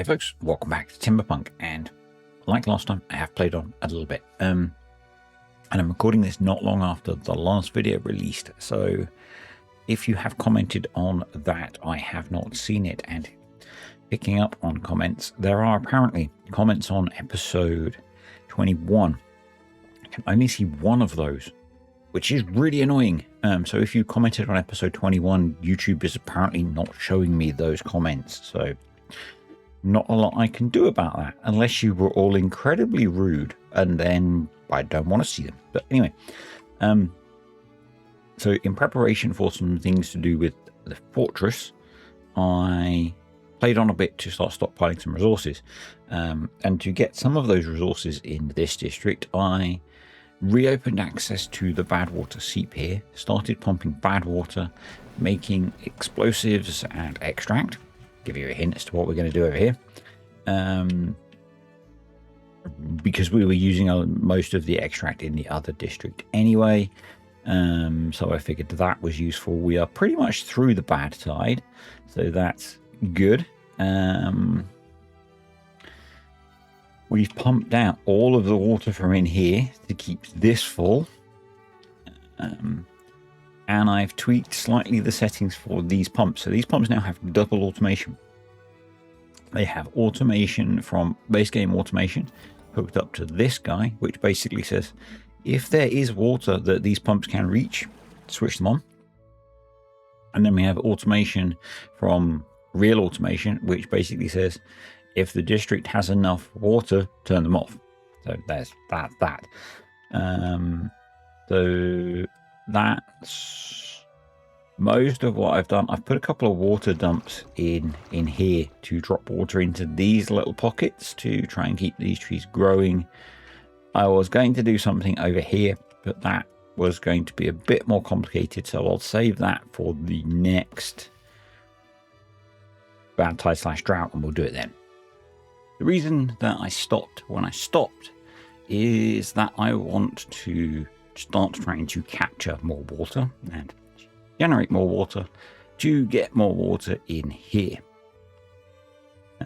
Hey folks, welcome back to TIMBERPUNK, and like last time, I have played on a little bit. And I'm recording this not long after the last video released, so if you have commented on that, I have not seen it. And picking up on comments, there are apparently comments on episode 21. I can only see one of those, which is really annoying. So if you commented on episode 21, YouTube is apparently not showing me those comments, so not a lot I can do about that, unless you were all incredibly rude, and then I don't want to see them. But anyway, so in preparation for some things to do with the fortress, I played on a bit to start stockpiling some resources. And to get some of those resources in this district, I reopened access to the bad water seep here, started pumping bad water, making explosives and extract. Give you a hint as to what we're going to do over here, because we were using most of the extract in the other district anyway, so I figured that was useful. We are pretty much through the bad tide, so that's good. We've pumped out all of the water from in here to keep this full, and I've tweaked slightly the settings for these pumps. So these pumps now have double automation. They have automation from base game automation hooked up to this guy, which basically says if there is water that these pumps can reach, switch them on. And then we have automation from real automation, which basically says if the district has enough water, turn them off. So there's that. So that's most of what I've done. I've put a couple of water dumps in here to drop water into these little pockets to try and keep these trees growing. I was going to do something over here, but that was going to be a bit more complicated, so I'll save that for the next bad tide / drought, and we'll do it then. The reason that I stopped when I stopped is that I want to start trying to capture more water and generate more water to get more water in here.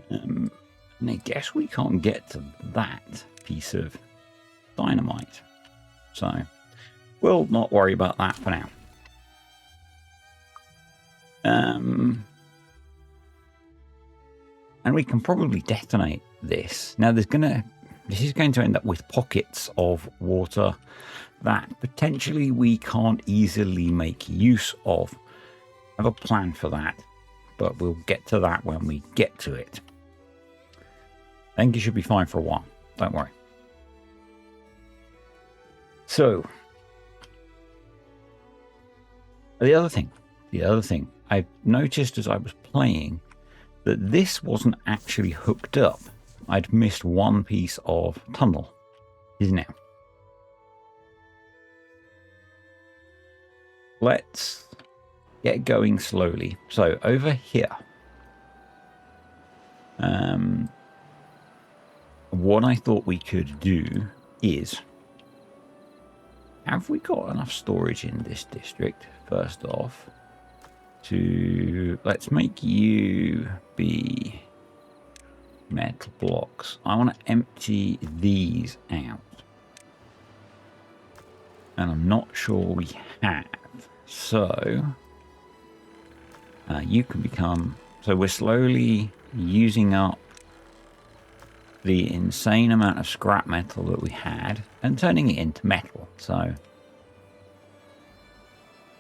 And I guess we can't get to that piece of dynamite, so we'll not worry about that for now. And we can probably detonate this. Now this is going to end up with pockets of water that potentially we can't easily make use of. I have a plan for that, but we'll get to that when we get to it. I think it should be fine for a while, don't worry. So the other thing I noticed as I was playing, that this wasn't actually hooked up. I'd missed one piece of tunnel. Is now. Let's get going slowly. So over here, what I thought we could do is, have we got enough storage in this district? First off, let's make you be metal blocks. I want to empty these out, and I'm not sure we have. So you can become, so we're slowly using up the insane amount of scrap metal that we had and turning it into metal. So,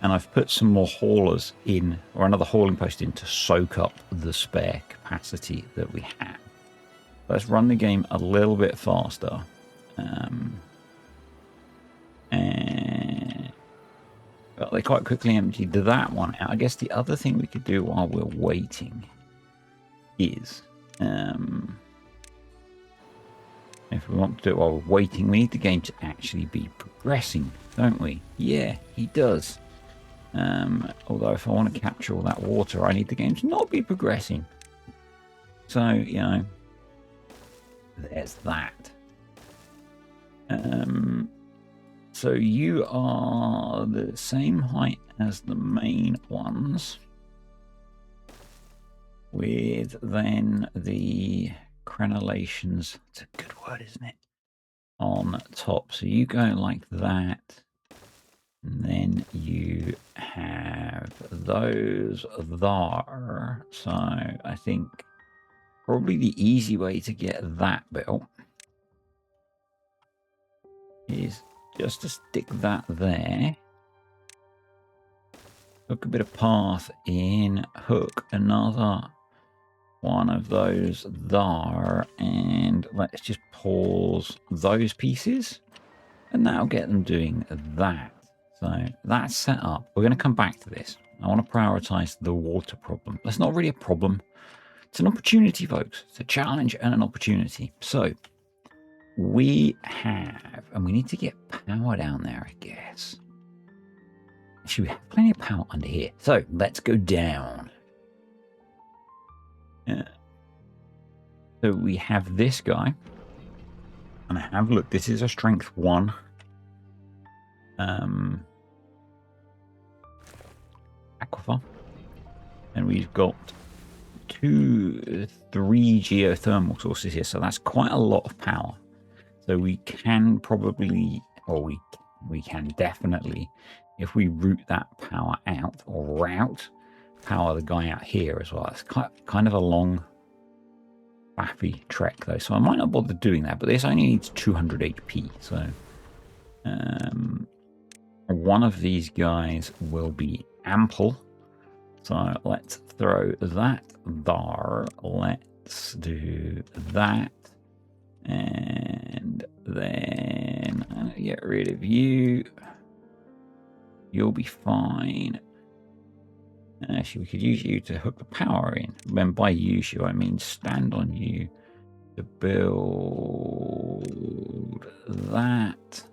and I've put some more haulers in, or another hauling post in, to soak up the spare capacity that we have. Let's run the game a little bit faster. But they quite quickly emptied that one out. I guess the other thing we could do while we're waiting is, if we want to do it while we're waiting, we need the game to actually be progressing, don't we? Yeah, he does. Although if I want to capture all that water, I need the game to not be progressing. So, you know, there's that. So you are the same height as the main ones. with then the crenellations. It's a good word, isn't it? On top. So you go like that. And then you have those there. So I think probably the easy way to get that built is just to stick that there. Hook a bit of path in, hook another one of those there, and let's just pause those pieces, and that'll get them doing that. So that's set up. We're going to come back to this. I want to prioritize the water problem. That's not really a problem. It's an opportunity, folks. It's a challenge and an opportunity. So we have, and we need to get power down there, I guess. Actually, we have plenty of power under here. So let's go down. So we have this guy. And I have, look, this is a strength 1. Aquifer. And we've got 3 geothermal sources here. So that's quite a lot of power. So we can probably, or we can definitely, if we route that power out, or power the guy out here as well. It's kind of a long, faffy trek though. So I might not bother doing that, but this only needs 200 HP. So one of these guys will be ample. So let's throw that there. Let's do that. And then get rid of you. You'll be fine. Actually, we could use you to hook the power in. When by use you, I mean stand on you to build that.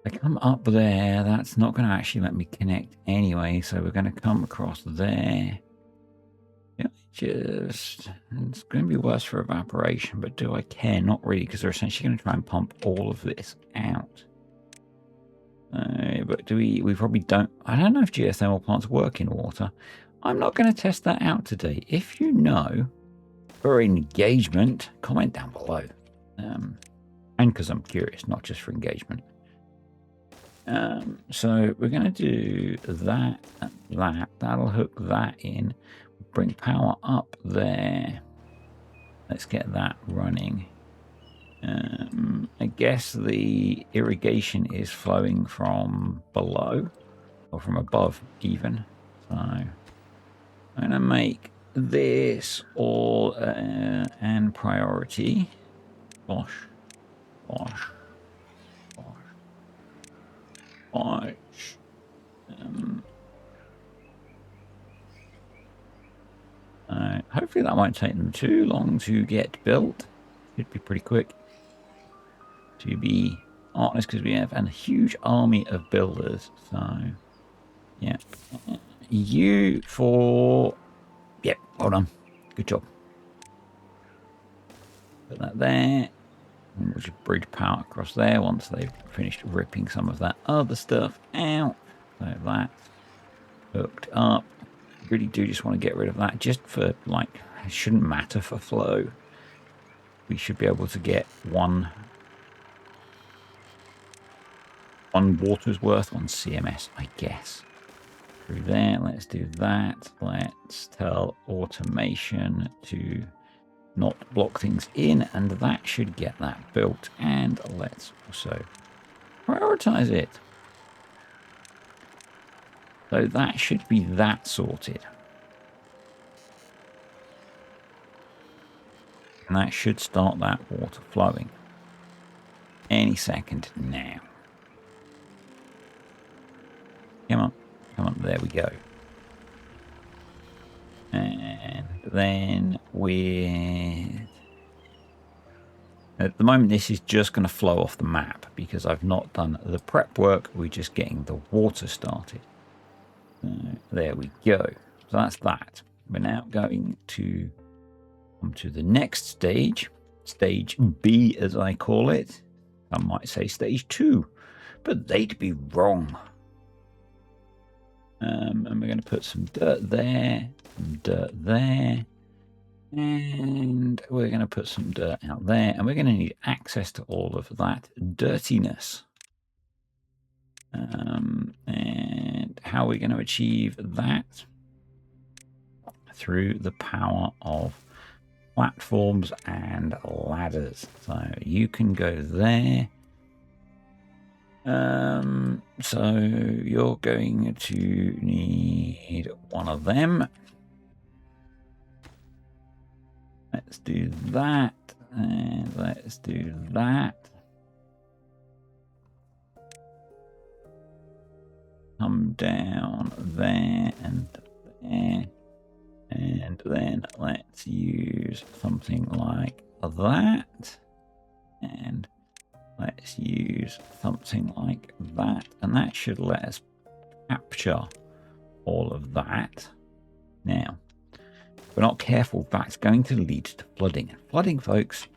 I come up there. That's not going to actually let me connect anyway. So we're going to come across there. Yeah, it's going to be worse for evaporation, but do I care? Not really, because they're essentially going to try and pump all of this out. But do we probably don't. I don't know if geothermal plants work in water. I'm not going to test that out today. If you know, for engagement, comment down below. And because I'm curious, not just for engagement. So we're going to do that and that. That'll hook that in. Bring power up there. Let's get that running. I guess the irrigation is flowing from below or from above even. So I'm going to make this all an priority. Bosh, bosh, bosh, bosh. Hopefully that won't take them too long to get built. Should be pretty quick. To be honest, because we have a huge army of builders. So, yeah. You for... Yep, well done. Good job. Put that there. And we'll just bridge power across there once they've finished ripping some of that other stuff out. So that's hooked up. Really do just want to get rid of that. Just for, like, it shouldn't matter for flow. We should be able to get one water's worth, 1 CMS, I guess. Through there, let's do that. Let's tell automation to not block things in, and that should get that built. And let's also prioritize it. So that should be that sorted. And that should start that water flowing any second now. Come on, come on, there we go. And then at the moment this is just going to flow off the map because I've not done the prep work. We're just getting the water started. There we go. So that's that. We're now going to come to the next stage. Stage B, as I call it. I might say stage 2, but they'd be wrong. And we're going to put some dirt there, some dirt there, and we're going to put some dirt out there, and we're going to need access to all of that dirtiness. And how are we going to achieve that? Through the power of platforms and ladders. So you can go there. So you're going to need one of them. Let's do that, and let's do that. Come down there and there. And then let's use something like that. And let's use something like that. And that should let us capture all of that. Now, if we're not careful, that's going to lead to flooding. And flooding, folks,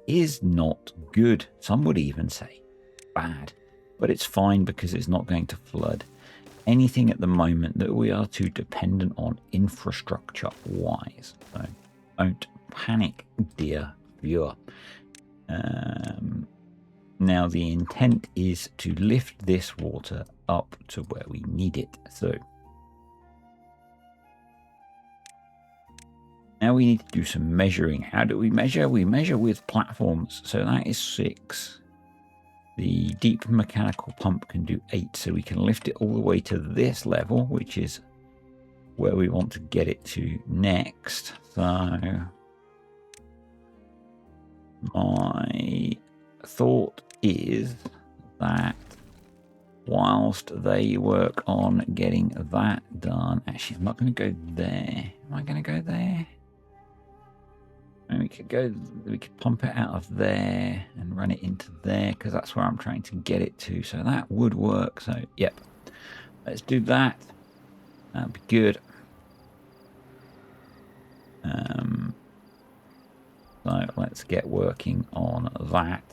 is not good. Some would even say bad. But it's fine because it's not going to flood anything at the moment that we are too dependent on infrastructure wise. So don't panic, dear viewer. Now the intent is to lift this water up to where we need it. So now we need to do some measuring. How do we measure? We measure with platforms. So that is 6. The deep mechanical pump can do 8, so we can lift it all the way to this level, which is where we want to get it to next. So my thought is that whilst they work on getting that done, actually I'm not going to go there. Am I going to go there? And we could pump it out of there and run it into there, because that's where I'm trying to get it to. So that would work. So, yep. Let's do that. That'd be good. So let's get working on that.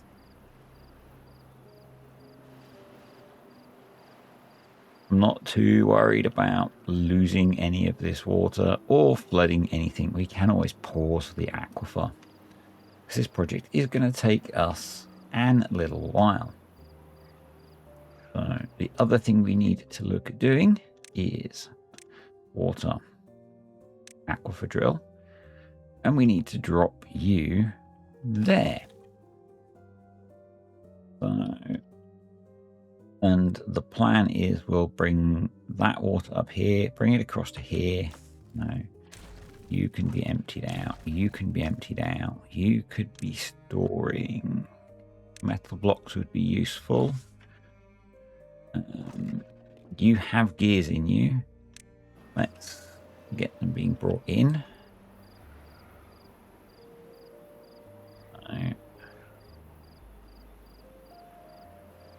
I'm not too worried about losing any of this water or flooding anything. We can always pause the aquifer, because this project is going to take us a little while. So the other thing we need to look at doing is water aquifer drill, and we need to drop you there. So, and the plan is we'll bring that water up here, bring it across to here. No, you can be emptied out. You can be emptied out. You could be storing metal blocks would be useful. You have gears in you. Let's get them being brought in. So,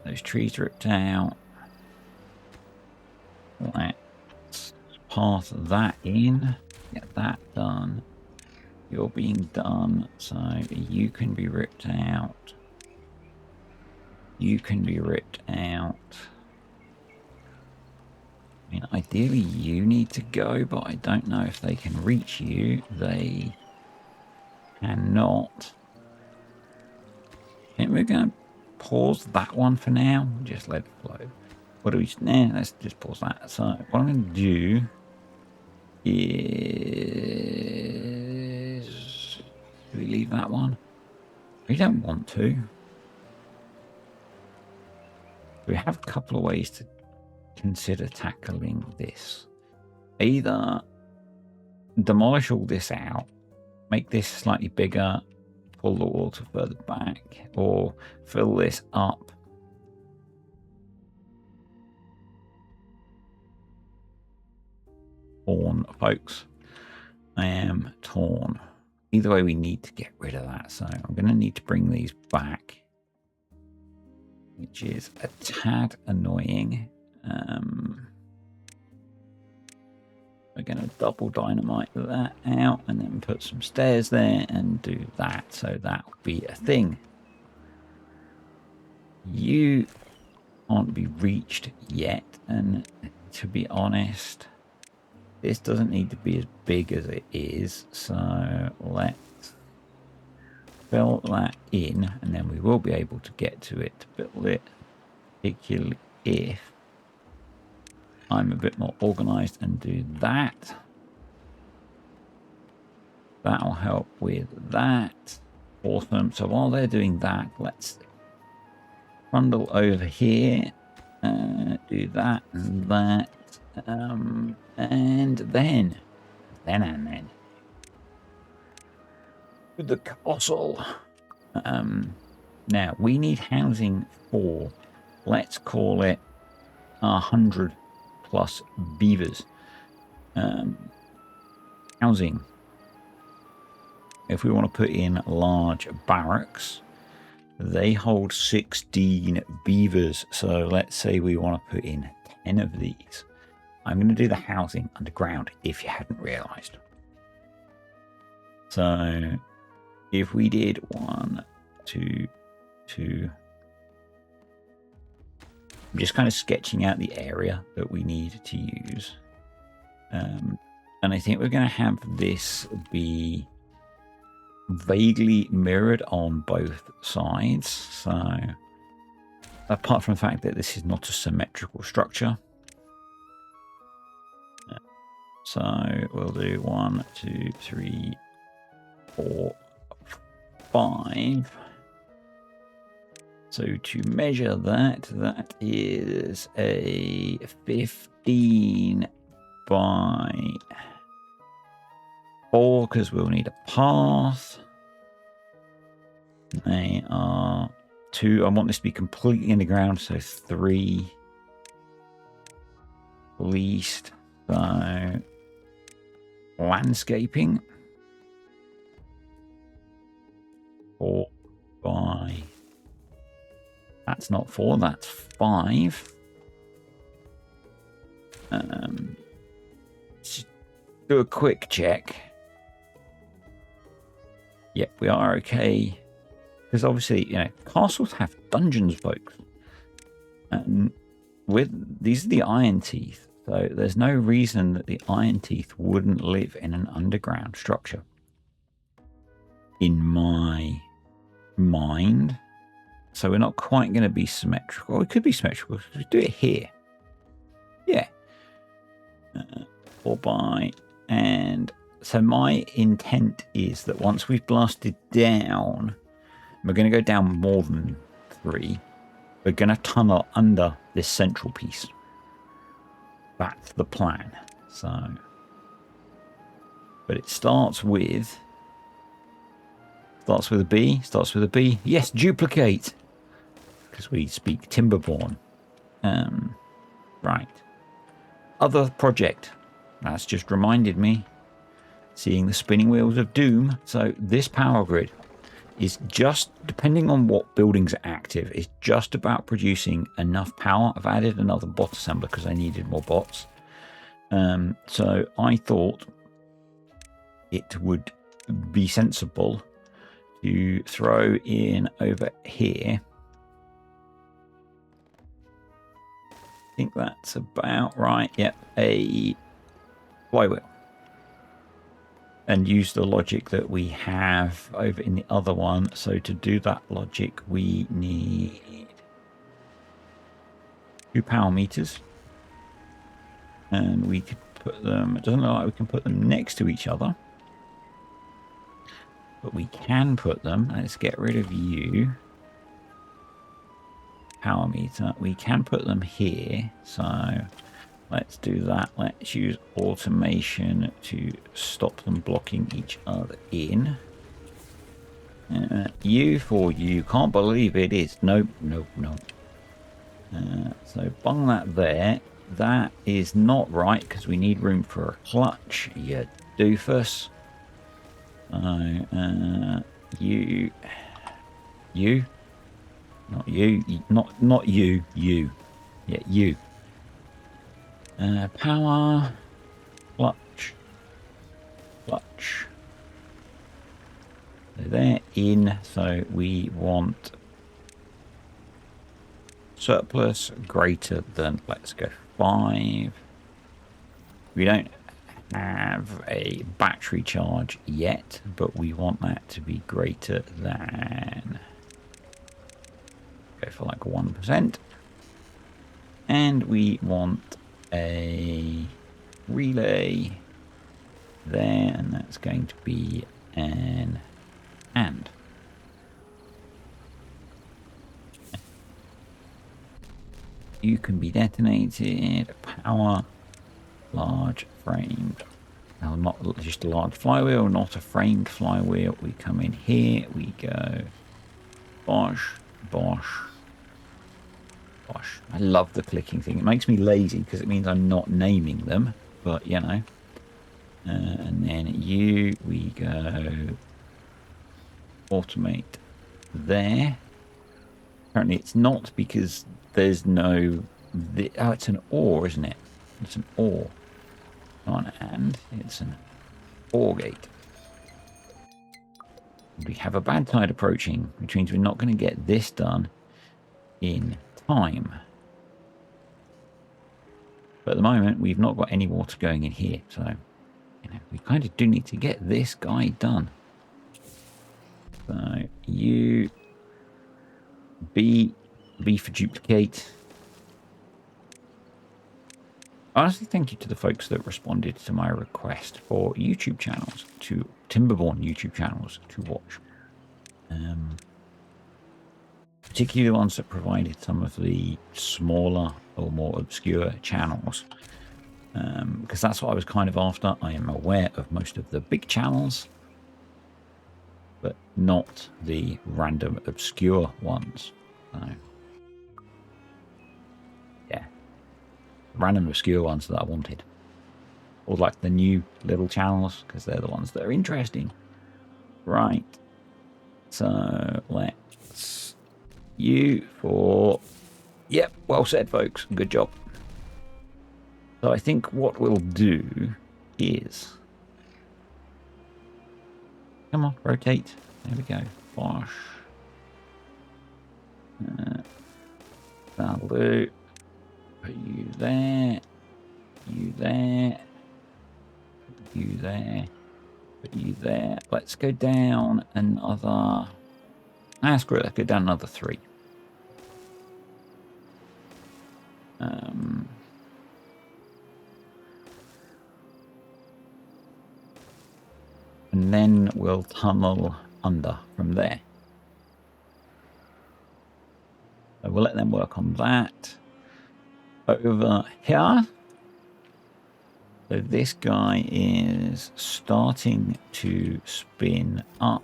those trees ripped out. Let's pass that in. Get that done. You're being done, so you can be ripped out. You can be ripped out. I mean, ideally you need to go, but I don't know if they can reach you. They cannot. I think we're going to pause that one for now. Just let it flow. What do we... Nah, let's just pause that. So what I'm going to do is... Do we leave that one? We don't want to. We have a couple of ways to consider tackling this. Either demolish all this out, make this slightly bigger, pull the water further back, or fill this up. Torn, folks. I am torn. Either way, we need to get rid of that. So I'm going to need to bring these back, which is a tad annoying. We're going to double dynamite that out and then put some stairs there and do that. So that will be a thing. You can't be reached yet. And to be honest, this doesn't need to be as big as it is, so let's fill that in, and then we will be able to get to it to build it, particularly if I'm a bit more organized and do that. That'll help with that. Awesome. So while they're doing that, let's trundle over here, do that and that, and then with the castle. Now we need housing for, let's call it 100 plus beavers. Housing. If we want to put in large barracks, they hold 16 beavers. So let's say we want to put in 10 of these. I'm going to do the housing underground if you hadn't realized. So if we did 1, 2, 2, I'm just kind of sketching out the area that we need to use. And I think we're going to have this be vaguely mirrored on both sides. So apart from the fact that this is not a symmetrical structure, so we'll do 1, 2, 3, 4, 5. So to measure that, that is a 15 by 4, because we'll need a path. They are 2. I want this to be completely in the ground, so 3 least. So landscaping 4 by, that's not 4, that's 5. Just do a quick check. Yep, we are okay. Because obviously, you know, castles have dungeons, folks. And these are the Iron Teeth. So there's no reason that the Iron Teeth wouldn't live in an underground structure. In my mind. So we're not quite going to be symmetrical. It could be symmetrical. We do it here. Yeah. 4 by, and so my intent is that once we've blasted down, we're going to go down more than 3. We're going to tunnel under this central piece. That's the plan. So, but it starts with a B. Starts with a B. Yes, duplicate, because we speak Timberborn. Right. Other project. That's just reminded me. Seeing the spinning wheels of doom. So this power grid is just, depending on what buildings are active, is just about producing enough power. I've added another bot assembler because I needed more bots. So I thought it would be sensible to throw in over here. I think that's about right. Yep, a flywheel. And use the logic that we have over in the other one. So to do that logic, we need 2 power meters. And we could put them, it doesn't look like we can put them next to each other. But we can put them, let's get rid of you. Power meter, we can put them here. So let's do that. Let's use automation to stop them blocking each other in. You for you. Can't believe it is. Nope, nope, nope. So bung that there. That is not right because we need room for a clutch. You doofus. You. Not you. Not you. You. Yeah, you. Power, clutch. So they're in, so we want surplus greater than, let's go 5. We don't have a battery charge yet, but we want that to be greater than, go for like 1%. And we want a relay there, and that's going to be an and. You can be detonated, power, large framed. Now, not just a large flywheel, not a framed flywheel. We come in here, we go bosh, bosh, bosh. I love the clicking thing. It makes me lazy because it means I'm not naming them, but you know. And then we go automate there. Apparently it's not because there's no, oh, it's an OR, isn't it? It's an OR. On and it's an OR gate. We have a bad tide approaching, which means we're not going to get this done in time. But at the moment, we've not got any water going in here, so you know, we kind of do need to get this guy done. So you B for duplicate. Honestly, thank you to the folks that responded to my request for YouTube channels, to Timberborn YouTube channels to watch. Particularly the ones that provided some of the smaller or more obscure channels. Because that's what I was kind of after. I am aware of most of the big channels, but not the random obscure ones. So, yeah. Random obscure ones that I wanted. Or like the new little channels, because they're the ones that are interesting. Right. So let's you for, yep, well said folks, good job. So I think what we'll do is, come on, rotate, there we go, bosh. That'll do. Put you there, you there, you there, put you there. Let's go down another, screw it, let's go down another 3. And then we'll tunnel under from there. So we'll let them work on that. Over here, so this guy is starting to spin up.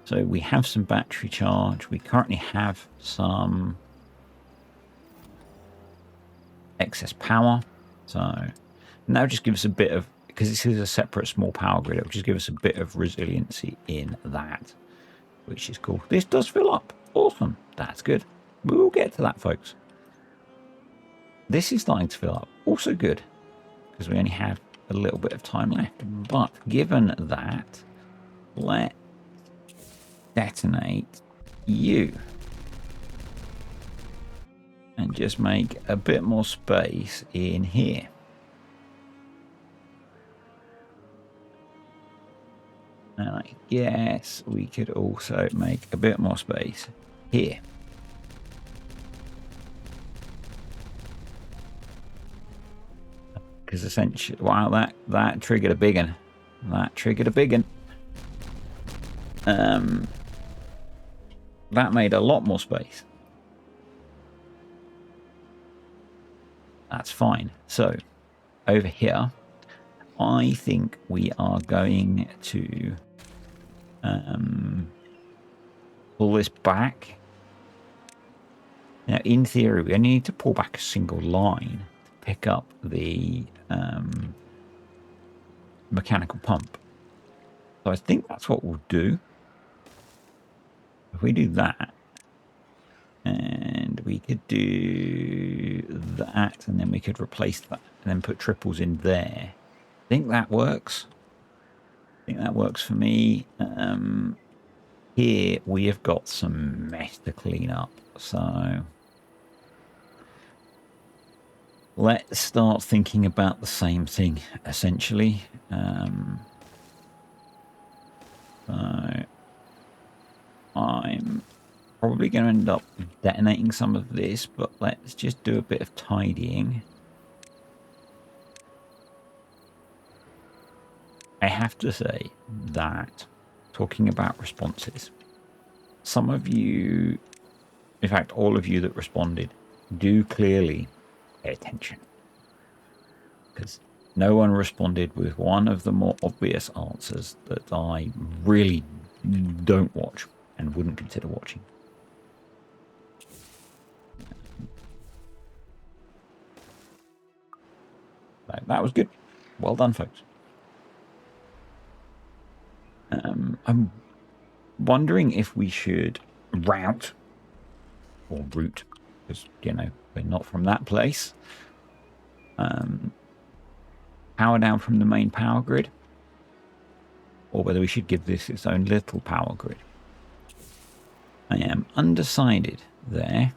So we have some battery charge. We currently have some excess power. So now just give us a bit of, because this is a separate small power grid, it'll just give us a bit of resiliency in that, which is cool. This does fill up. Awesome. That's good. We will get to that, folks. This is starting to fill up. Also good, because we only have a little bit of time left. But given that, let's detonate you. And just make a bit more space in here. And I guess we could also make a bit more space here. Because essentially, wow, that triggered a big one. That triggered a big one. That made a lot more space. That's fine. So over here, I think we are going to pull this back. Now, in theory, we only need to pull back a single line to pick up the mechanical pump. So I think that's what we'll do. If we do that, and we could do that, and then we could replace that, and then put triples in there. I think that works. I think that works for me. Here we have got some mess to clean up, so let's start thinking about the same thing, essentially. So I'm probably going to end up detonating some of this, but let's just do a bit of tidying. I have to say that, talking about responses, some of you, in fact, all of you that responded, do clearly pay attention. Because no one responded with one of the more obvious answers that I really don't watch and wouldn't consider watching. That was good. Well done, folks. I'm wondering if we should route, because, you know, we're not from that place. Power down from the main power grid, or whether we should give this its own little power grid. I am undecided there.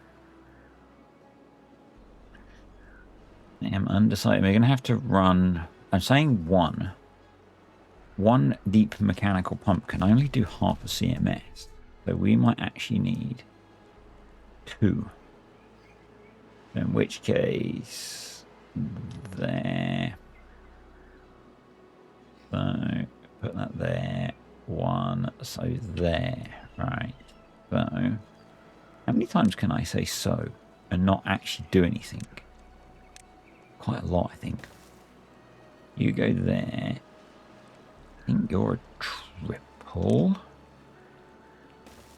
I am undecided. We're going to have to run, I'm saying one deep mechanical pump can only do half a CMS. So we might actually need 2. In which case, there. So put that there. 1. So there. Right. So how many times can I say so and not actually do anything? Quite a lot, I think. You go there. I think you're a triple.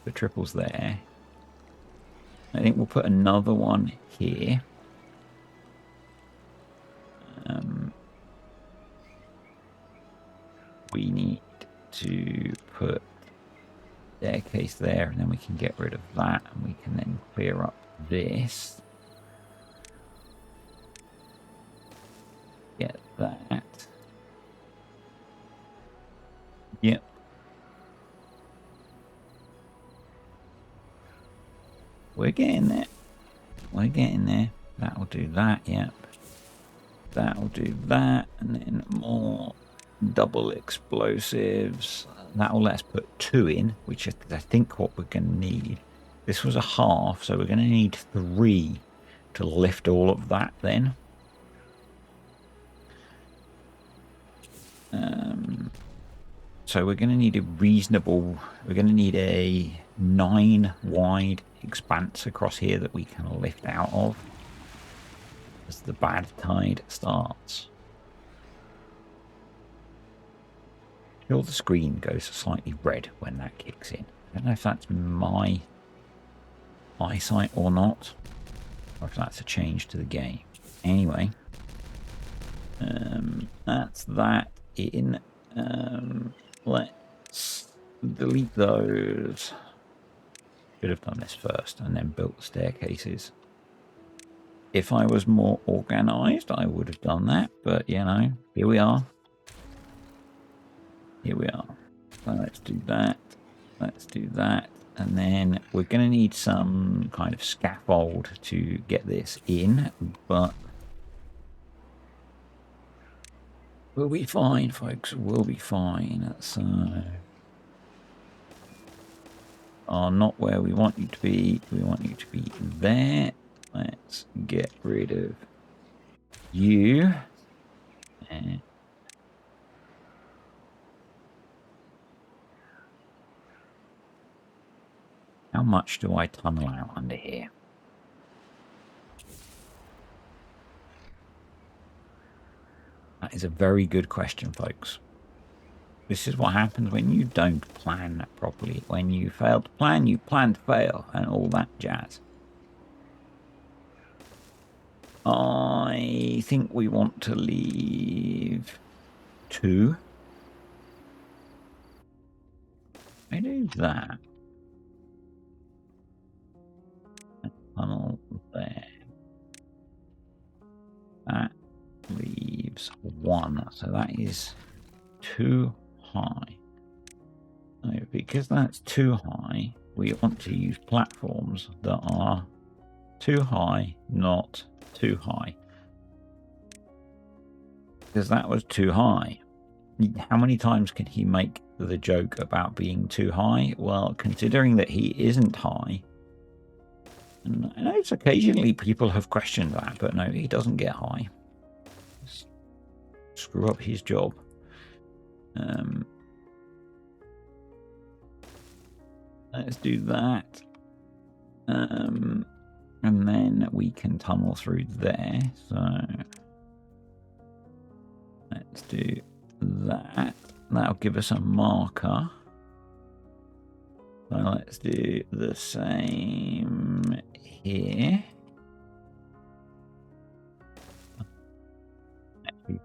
The triple's there. I think we'll put another one here. We need to put staircase there, and then we can get rid of that, and we can then clear up this. Get that. Yep. We're getting there. We're getting there. That'll do that, yep. That'll do that, and then more double explosives. That'll let us put 2 in, which is, I think, what we're going to need. This was a half, so we're going to need 3 to lift all of that then. So we're going to need a reasonable, we're going to need a 9 wide expanse across here that we can lift out of as the bad tide starts. Sure, the screen goes slightly red when that kicks in. I don't know if that's my eyesight or not, or if that's a change to the game. Anyway, that's that in. Let's delete those. Should have done this first and then built the staircases. If I was more organized, I would have done that, but you know, here we are. Here we are. So let's do that. Let's do that. And then we're going to need some kind of scaffold to get this in, but we'll be fine, folks. We'll be fine. So, not where we want you to be. We want you to be there. Let's get rid of you. And how much do I tunnel out under here? That is a very good question, folks. This is what happens when you don't plan properly. When you fail to plan, you plan to fail, and all that jazz. I think we want to leave 2. I do that. Tunnel there. That leaves 1. So that is too high. So because that's too high, we want to use platforms that are too high, not too high. because that was too high. How many times can he make the joke about being too high? Well, considering that he isn't high, and I know it's occasionally people have questioned that, but no, he doesn't get high. Just screw up his job. Let's do that. And then we can tunnel through there. So let's do that. That'll give us a marker. So let's do the same here.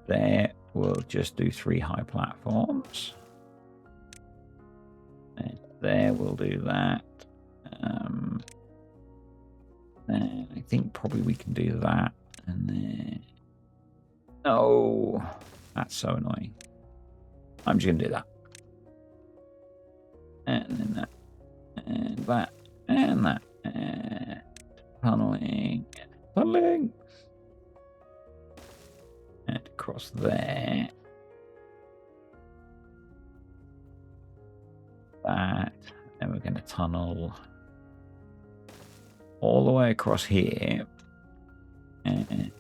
There, we'll just do 3 high platforms. And there, we'll do that. And I think probably we can do that. And then... Oh, that's so annoying. I'm just going to do that. And then that. And that. And that. And tunneling. Tunneling. And across there. That. Then we're going to tunnel all the way across here. And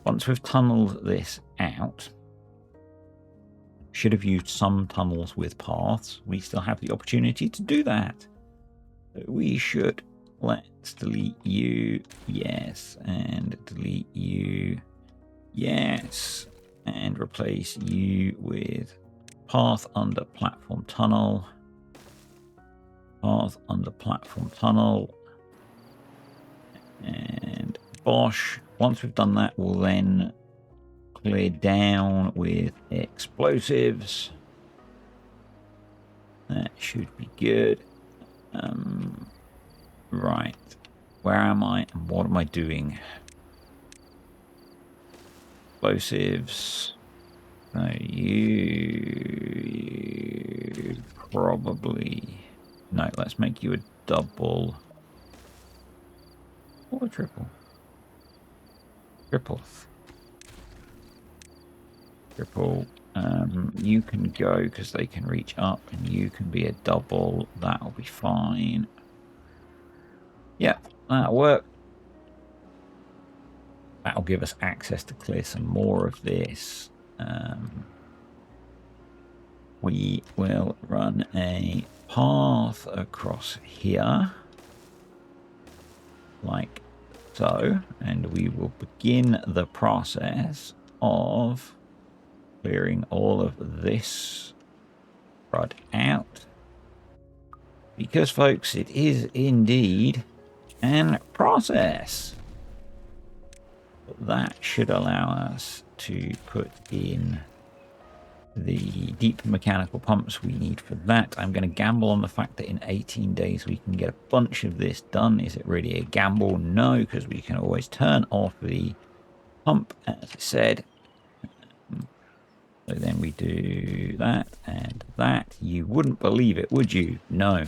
once we've tunneled this out, should have used some tunnels with paths. We still have the opportunity to do that. So we should, let's delete you, yes, and delete you, yes, and replace you with path under platform tunnel, path under platform tunnel, and bosh. Once we've done that, we'll then clear down with explosives. That should be good. Right, where am I and what am I doing? Explosives. So you probably... No, let's make you a double or a triple. Triple. You can go because they can reach up, and you can be a double. That'll be fine. Yeah, that'll work. That'll give us access to clear some more of this. We will run a path across here, like so, and we will begin the process of clearing all of this rod out, because folks, it is indeed an process. That should allow us to put in the deep mechanical pumps we need for that. I'm going to gamble on the fact that in 18 days we can get a bunch of this done. Is it really a gamble? No, because we can always turn off the pump, as I said. So then we do that and that. You wouldn't believe it, would you? No.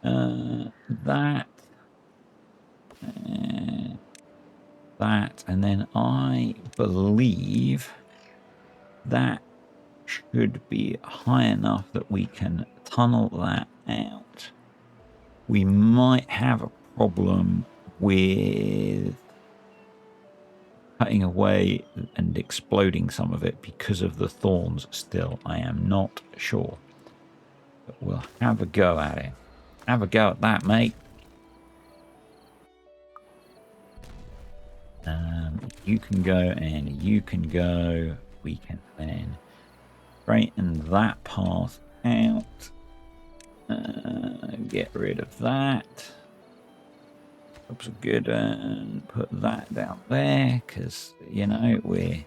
That. That. And then I believe that should be high enough that we can tunnel that out. We might have a problem with cutting away and exploding some of it because of the thorns still. I am not sure. But we'll have a go at it. Have a go at that, mate. You can go and you can go. We can then straighten that path out. Get rid of that. Looks good, and put that down there because, you know, we're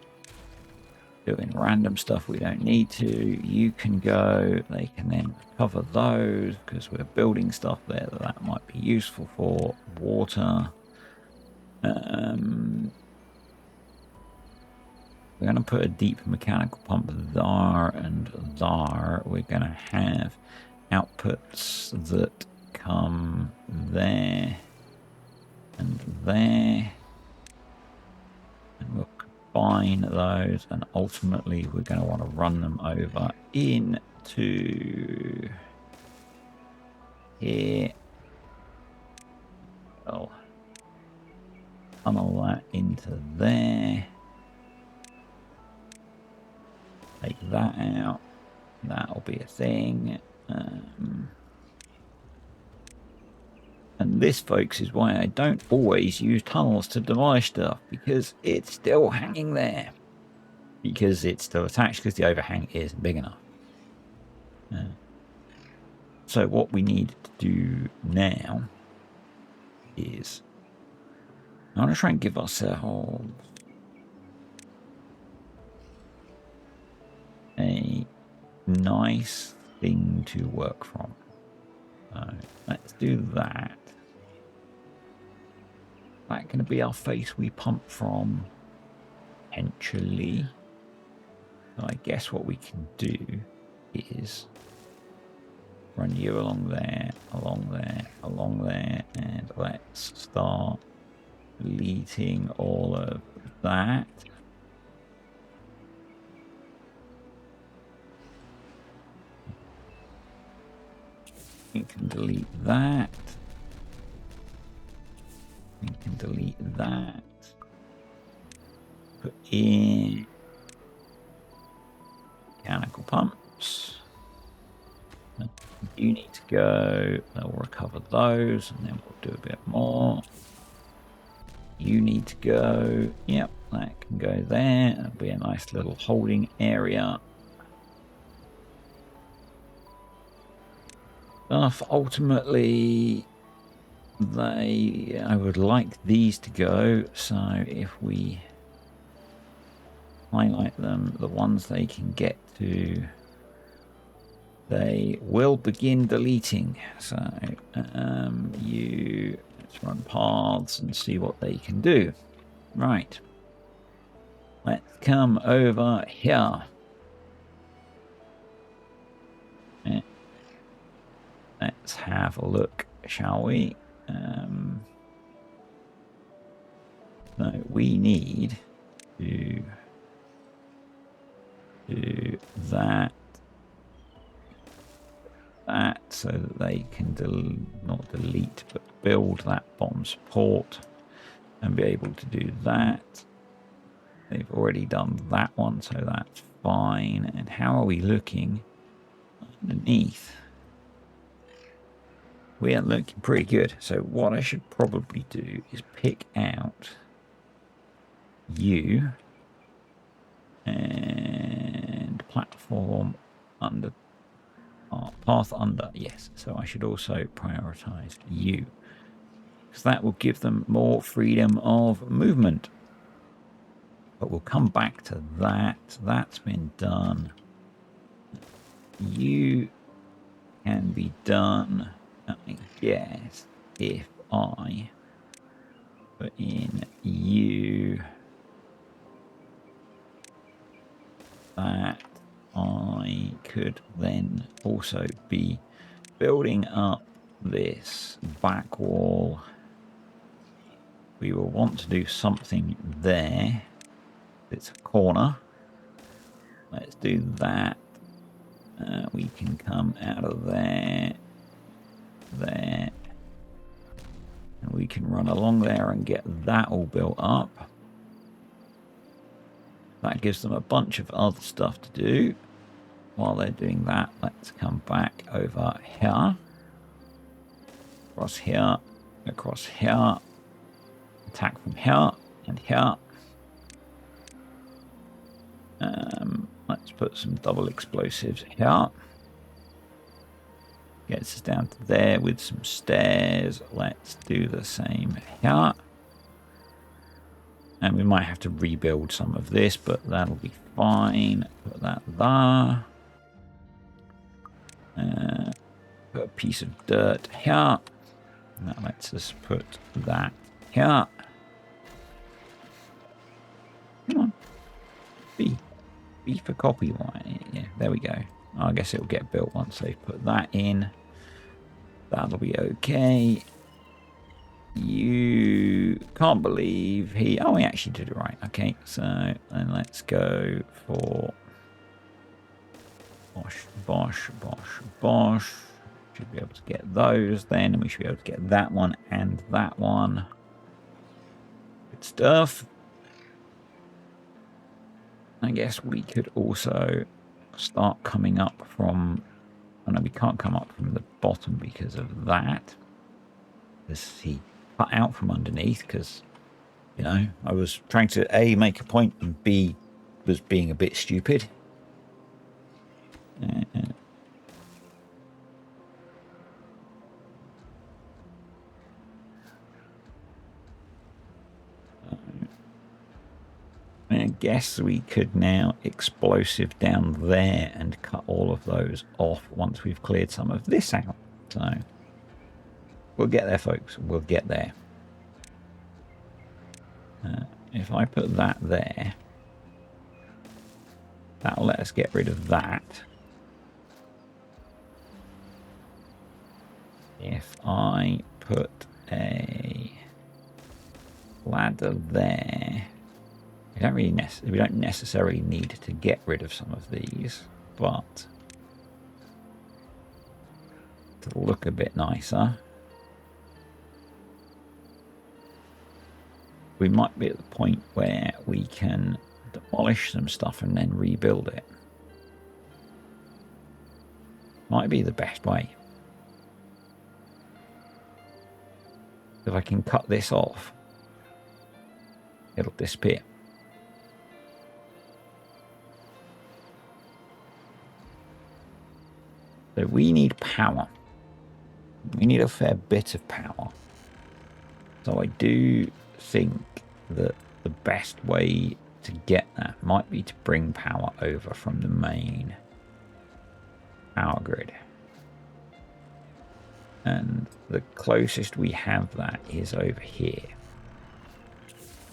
doing random stuff we don't need to. You can go. They can then cover those because we're building stuff there that might be useful for. Water. We're going to put a deep mechanical pump there and there. We're going to have outputs that come there and there. combine those, and ultimately we're going to want to run them over into here. I'll funnel that into there. Take that out. That'll be a thing. And this, folks, is why I don't always use tunnels to demolish stuff, because it's still hanging there. Because it's still attached, because the overhang isn't big enough. So what we need to do now is I want to try and give ourselves a nice thing to work from. So let's do that. That's going to be our face we pump from, potentially. So I guess what we can do is run you along there, along there, along there, and let's start deleting all of that. We can delete that. We can delete that. Put in mechanical pumps. You need to go. They'll recover those, and then we'll do a bit more. You need to go. Yep, that can go there. That'll be a nice little holding area. Ultimately, I would like these to go. So if we highlight them, the ones they can get to, they will begin deleting. So let's run paths and see what they can do. Right. Let's come over here. Let's have a look, shall we? So we need to do that, so that they can not delete, but build that bottom support and be able to do that. They've already done that one, so that's fine. And how are we looking underneath? We are looking pretty good. So what I should probably do is pick out you and platform under, path under, yes. So I should also prioritize you, because that will give them more freedom of movement. But we'll come back to that. That's been done. You can be done, I guess, if I put in you, that I could then also be building up this back wall. We will want to do something there. It's a corner. Let's do that. We can come out of there, and we can run along there and get that all built up. That gives them a bunch of other stuff to do. While they're doing that, let's come back over here, across here, across here, attack from here and here. Let's put some double explosives here. Gets us down to there with some stairs. Let's do the same here. And we might have to rebuild some of this, but that'll be fine. Put that there. Put a piece of dirt here. That lets us put that here. Come on. B for copyright. Yeah, there we go. I guess it'll get built once they put that in. That'll be okay. You can't believe he... Oh, he actually did it right. Okay, so then let's go for... Bosh, bosh, bosh, bosh. Should be able to get those then, and we should be able to get that one and that one. Good stuff. I guess we could also start coming up from... Oh no, we can't come up from the bottom because of that. Because he cut out from underneath, because, you know, I was trying to A, make a point, and B, was being a bit stupid. I guess we could now explosive down there and cut all of those off once we've cleared some of this out. So we'll get there, folks. We'll get there. If I put that there, that'll let us get rid of that. If I put a ladder there, we don't necessarily need to get rid of some of these, but to look a bit nicer, we might be at the point where we can demolish some stuff and then rebuild it. Might be the best way. If I can cut this off, it'll disappear. So we need power. We need a fair bit of power. So I do think that the best way to get that might be to bring power over from the main power grid. And the closest we have that is over here.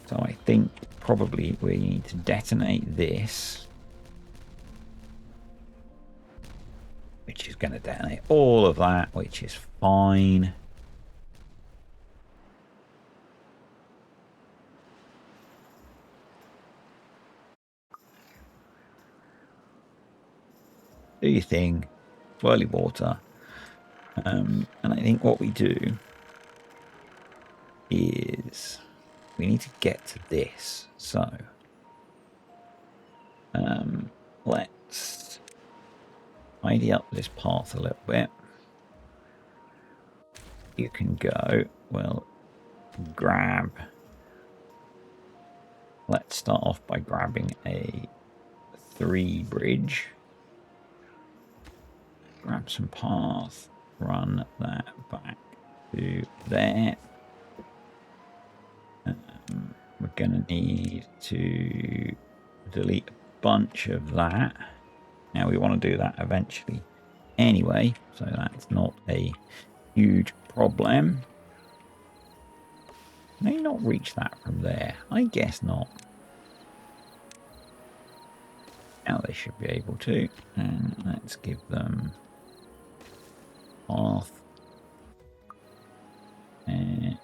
So I think probably we need to detonate this, which is going to detonate all of that, which is fine. Do your thing, swirly water. And I think what we do is we need to get to this. So let's tidy up this path a little bit. You can go, well, grab. Let's start off by grabbing a 3 bridge. Grab some path, run that back to there. We're going to need to delete a bunch of that. Now we want to do that eventually anyway, so that's not a huge problem. May not reach that from there. I guess not. Now they should be able to. And let's give them path. And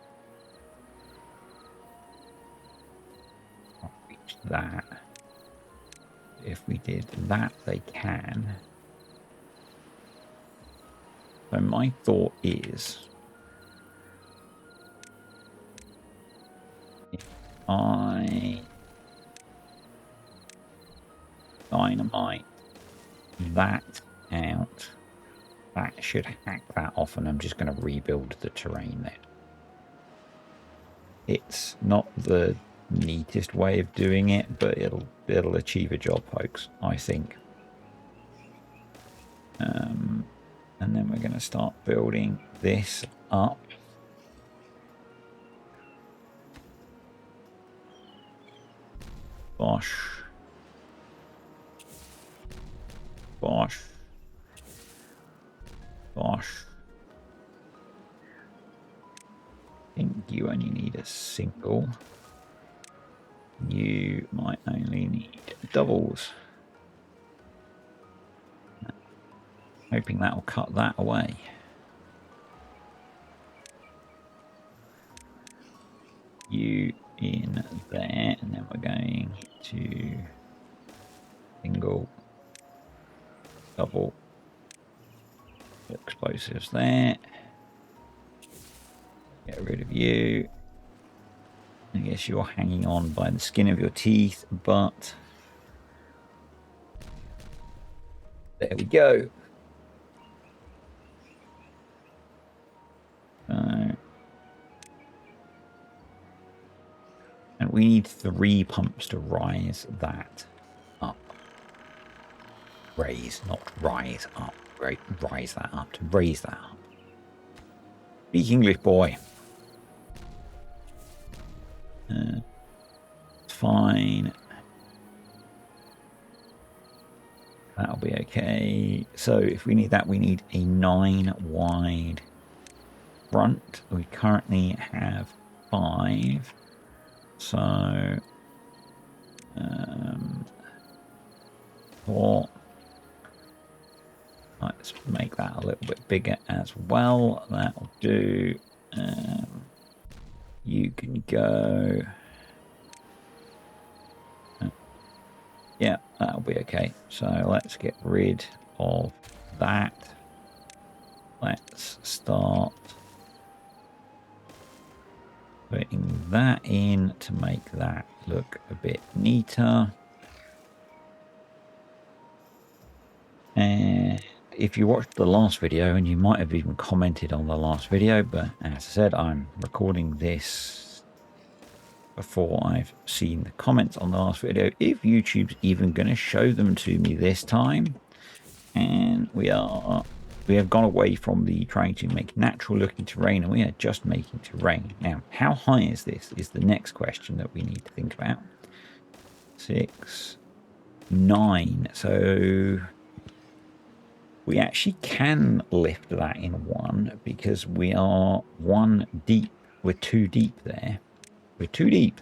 reach that. If we did that, they can. So my thought is, if I dynamite that out, that should hack that off, and I'm just going to rebuild the terrain there. It's not the neatest way of doing it, but it'll achieve a job, folks, I think. And then we're going to start building this up. Bosh. Bosh. Bosh. I think you only need a single. You might only need doubles. Hoping that will cut that away. in there, and then we're going to single, double explosives there. Get rid of you. I guess you're hanging on by the skin of your teeth, but there we go. And we need 3 pumps to rise that up. Raise, not rise up. Right, rise that up, to raise that up. Speak English, boy. It's fine. That'll be okay. So if we need that, we need a 9 wide front. We currently have 5. So 4. Let's make that a little bit bigger as well. That'll do. You can go. Yeah, that'll be okay. So let's get rid of that. Let's start putting that in to make that look a bit neater. And if you watched the last video, and you might have even commented on the last video, but as I said, I'm recording this before I've seen the comments on the last video, if YouTube's even going to show them to me this time. And we have gone away from the trying to make natural looking terrain, and we are just making terrain. Now, how high is this is the next question that we need to think about. 6, 9. So we actually can lift that in 1 because we are 1 deep. We're 2 deep there. We're 2 deep.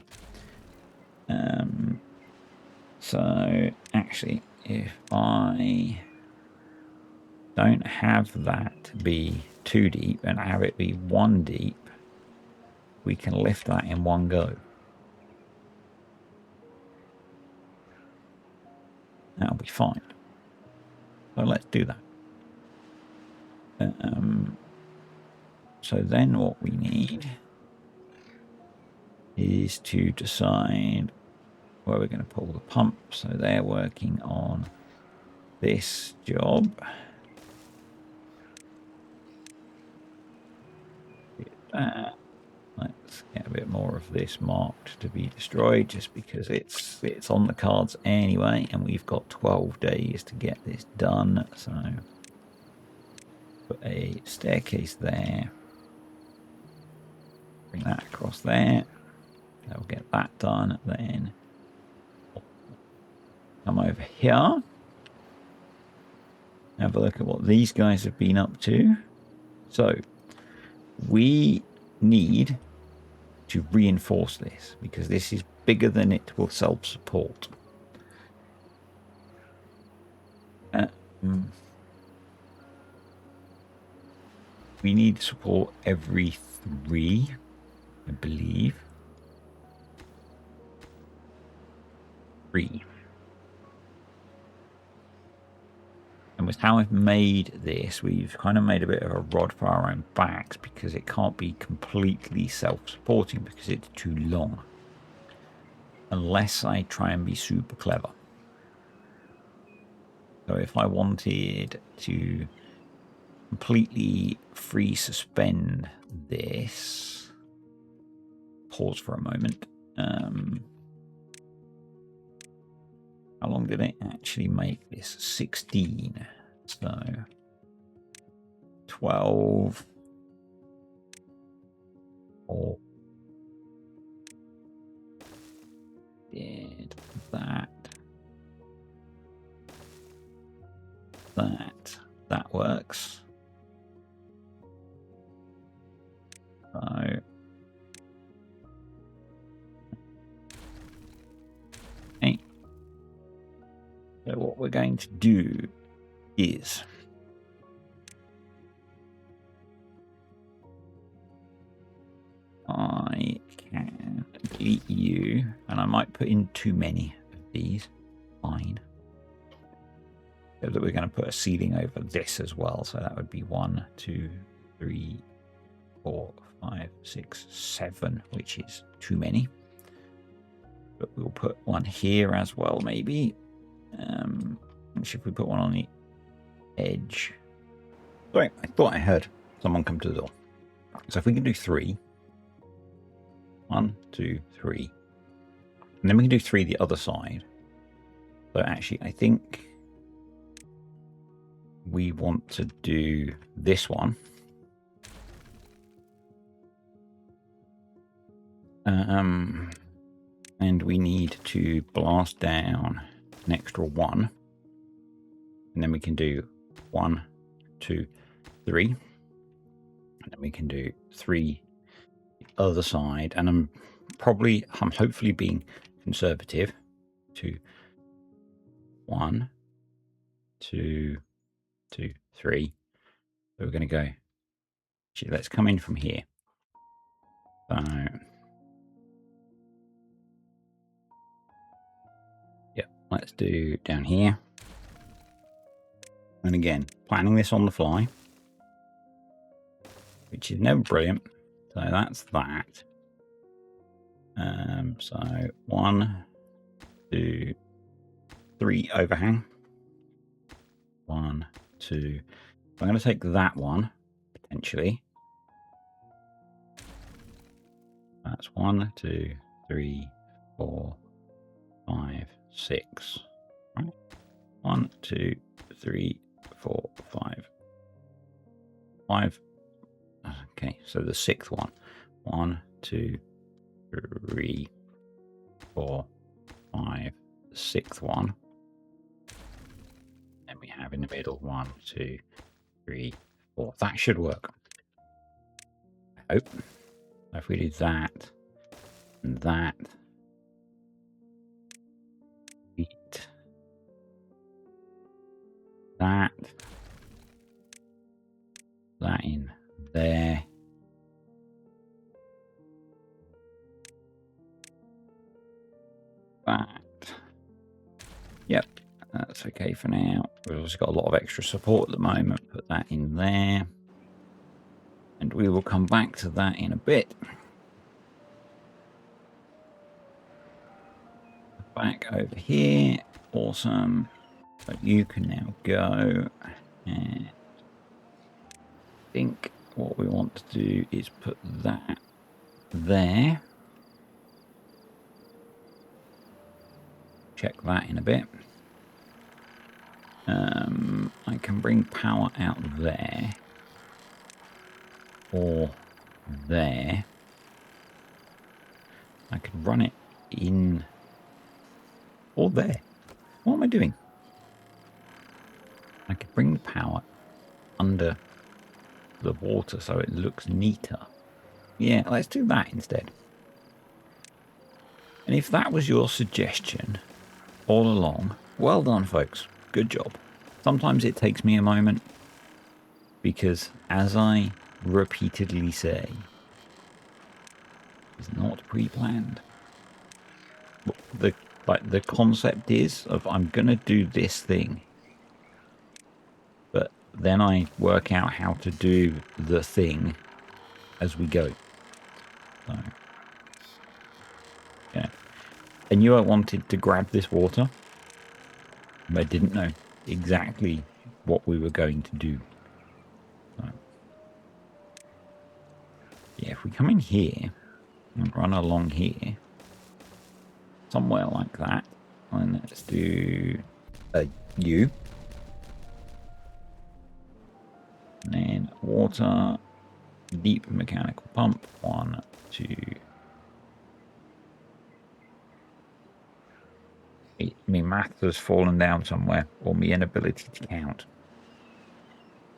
So actually, if I don't have that be 2 deep and have it be 1 deep, we can lift that in 1 go. That'll be fine. So let's do that. So then what we need is to decide where we're going to pull the pump. So they're working on this job. Let's get a bit more of this marked to be destroyed, just because it's on the cards anyway, and we've got 12 days to get this done. So put a staircase there, bring that across there. That'll get that done. Then come over here, have a look at what these guys have been up to. So we need to reinforce this because this is bigger than it will self-support. We need support every 3, I believe. 3. And with how I've made this, we've kind of made a bit of a rod for our own backs because it can't be completely self-supporting because it's too long. Unless I try and be super clever. So if I wanted to completely free suspend this, pause for a moment. How long did it actually make this? 16. So 12. Or did that. That works. So okay. So what we're going to do is I can delete you, and I might put in too many of these. Fine. So that we're going to put a ceiling over this as well. So that would be 1, 2, 3, 4, 5, 6, 7, which is too many. But we'll put one here as well, maybe. Which if we put one on the edge. Sorry, I thought I heard someone come to the door. So if we can do 3. 1, 2, 3. And then we can do 3 the other side. So actually, I think we want to do this one. And we need to blast down an extra 1. And then we can do 1, 2, 3. And then we can do 3 the other side. And I'm hopefully being conservative. 2, 1, 2, 2, 3. So we're going to go. Actually, let's come in from here. So yeah, let's do down here. And again, planning this on the fly, which is never brilliant. So that's that. So 1, 2, 3 overhang. 1, 2. I'm going to take that one potentially. That's 1, 2, 3, 4, 5, 6. Right. 1, 2, 3, 4, 5. 5. Okay, so the 6th one. 1, 2, 3, 4, 5. The 6th one. And we have in the middle 1, 2, 3, 4. That should work. I hope. If we do that and that, beat that in there. That. Yep, that's okay for now. We've also got a lot of extra support at the moment. Put that in there. And we will come back to that in a bit. Back over here. Awesome. But you can now go. And I think what we want to do is put that there. Check that in a bit. I can bring power out there. Or there. I could run it in or there. What am I doing? I could bring the power under the water so it looks neater. Yeah, let's do that instead. And if that was your suggestion all along, well done, folks. Good job. Sometimes it takes me a moment because, as I repeatedly say, it's not pre-planned. The concept is of I'm gonna do this thing, but then I work out how to do the thing as we go. So, yeah. I knew I wanted to grab this water, but I didn't know exactly what we were going to do. So, yeah, if we come in here and run along here, somewhere like that, and let's do a U. And then water, deep mechanical pump, 1, 2. My math has fallen down somewhere, or my inability to count.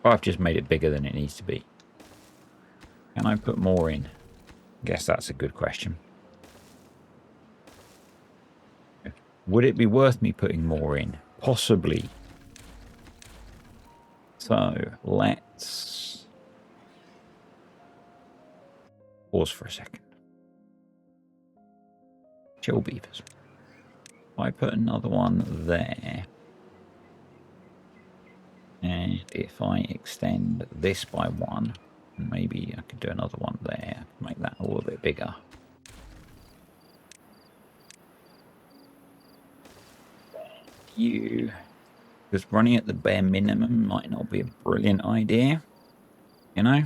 I've just made it bigger than it needs to be. Can I put more in? Guess that's a good question. Would it be worth me putting more in? Possibly. So let's pause for a second. chill beavers. If I put another one there, and if I extend this by one, maybe I could do another one there, make that a little bit bigger. Because running at the bare minimum might not be a brilliant idea, you know?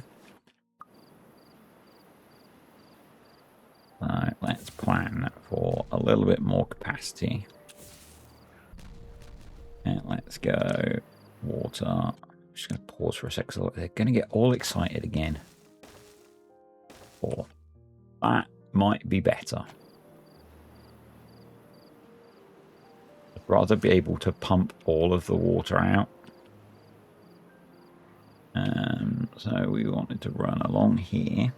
So let's plan for a little bit more capacity. And let's go water. I'm just going to pause for a sec, so they're going to get all excited again. Or that might be better. I'd rather be able to pump all of the water out. So we wanted to run along here.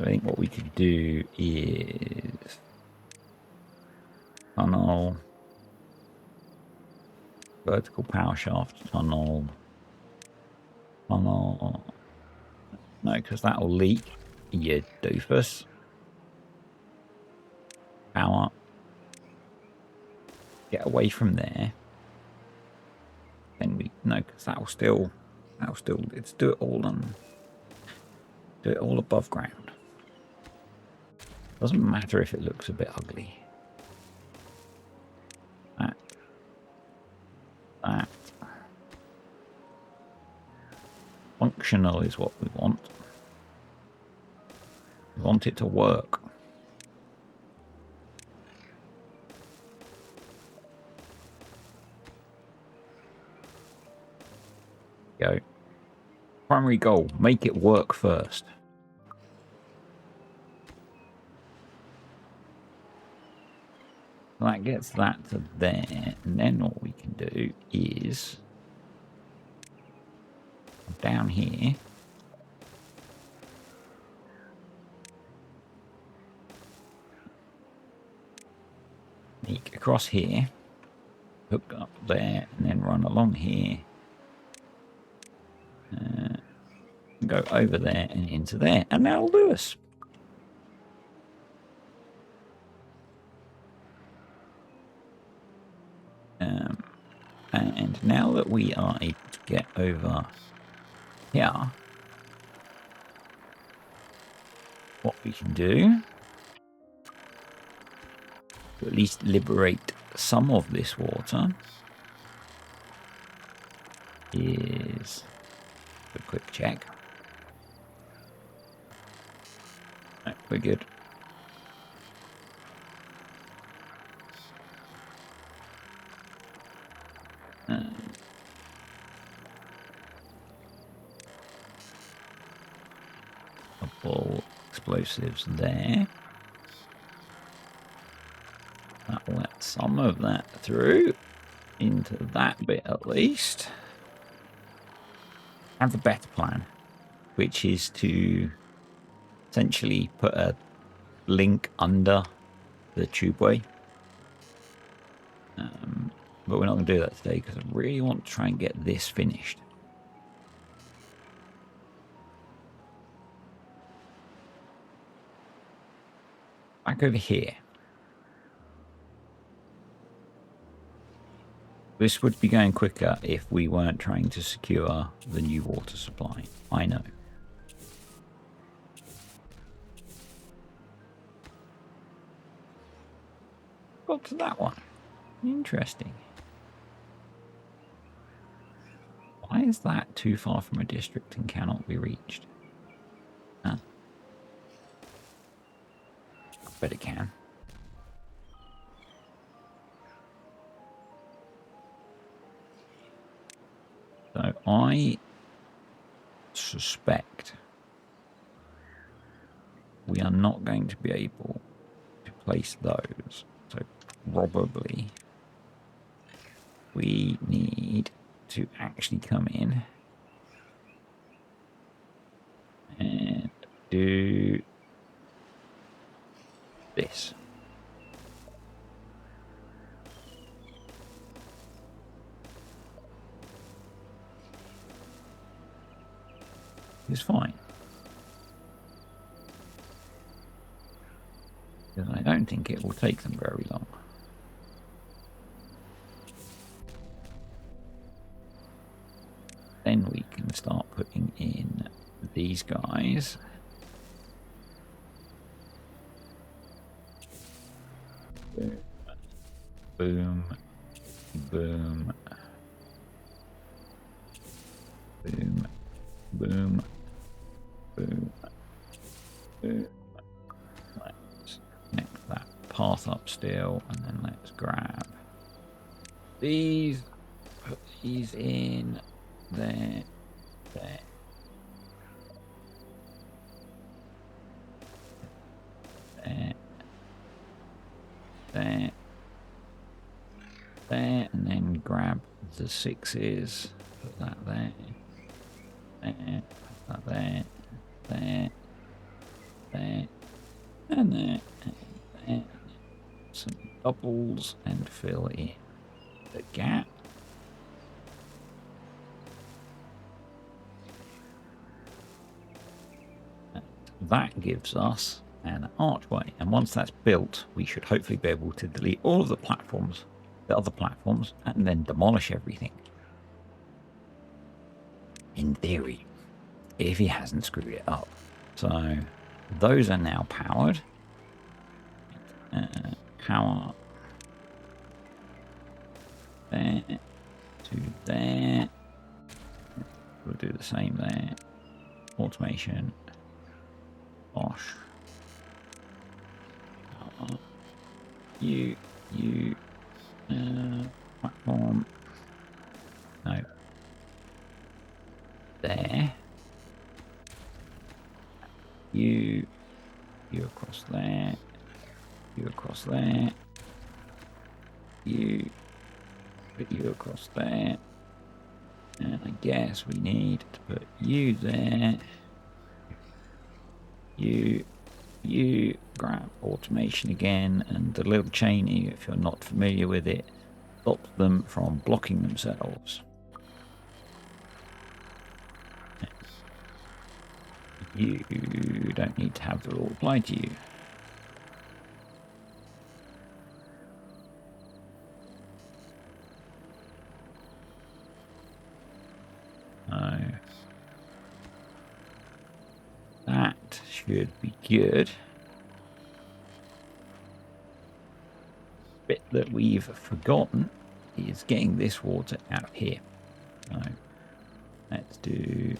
I think what we could do is tunnel, vertical power shaft, tunnel. No, because that'll leak, you doofus. Power. Get away from there. Then because that'll still, let's do it all above ground. Doesn't matter if it looks a bit ugly. That. Functional is what we want. We want it to work. Go. Primary goal, make it work first. That gets that to there, and then what we can do is down here. Sneak across here, hook up there, and then run along here. Go over there and into there, and that'll do us. And now that we are able to get over here, what we can do to at least liberate some of this water is a quick check. Right, we're good. Couple explosives there. That will let some of that through into that bit at least. I have a better plan, which is to essentially put a link under the tubeway. But we're not going to do that today because I really want to try and get this finished. Back over here. This would be going quicker if we weren't trying to secure the new water supply. I know. Got to that one. Interesting. Why is that too far from a district and cannot be reached? Huh. I bet it can. So I suspect we are not going to be able to place those. So probably we need to actually come in and do this. It's fine. don't think it will take them very long. Then we can start putting in these guys. Boom, boom, boom, boom, boom, boom, boom. Let's connect that path up still, and then let's grab these, put these in there, there. There, there, there, and then grab the 6s, put that there, there, put that there, there, there, and there, and there. Some doubles and fill in the gap. And that gives us an archway, and once that's built we should hopefully be able to delete all of the platforms, the other platforms, and then demolish everything, in theory, if he hasn't screwed it up. So those are now powered. Power there to there. We'll do the same there. Automation. Bosh. You, platform. No. There. You across there. You across there. You across there. And I guess we need to put you there. You grab automation again, and the little chaining, if you're not familiar with it, stops them from blocking themselves. You don't need to have the rule apply to you. So that should be good. Bit that we've forgotten is getting this water out here. So let's do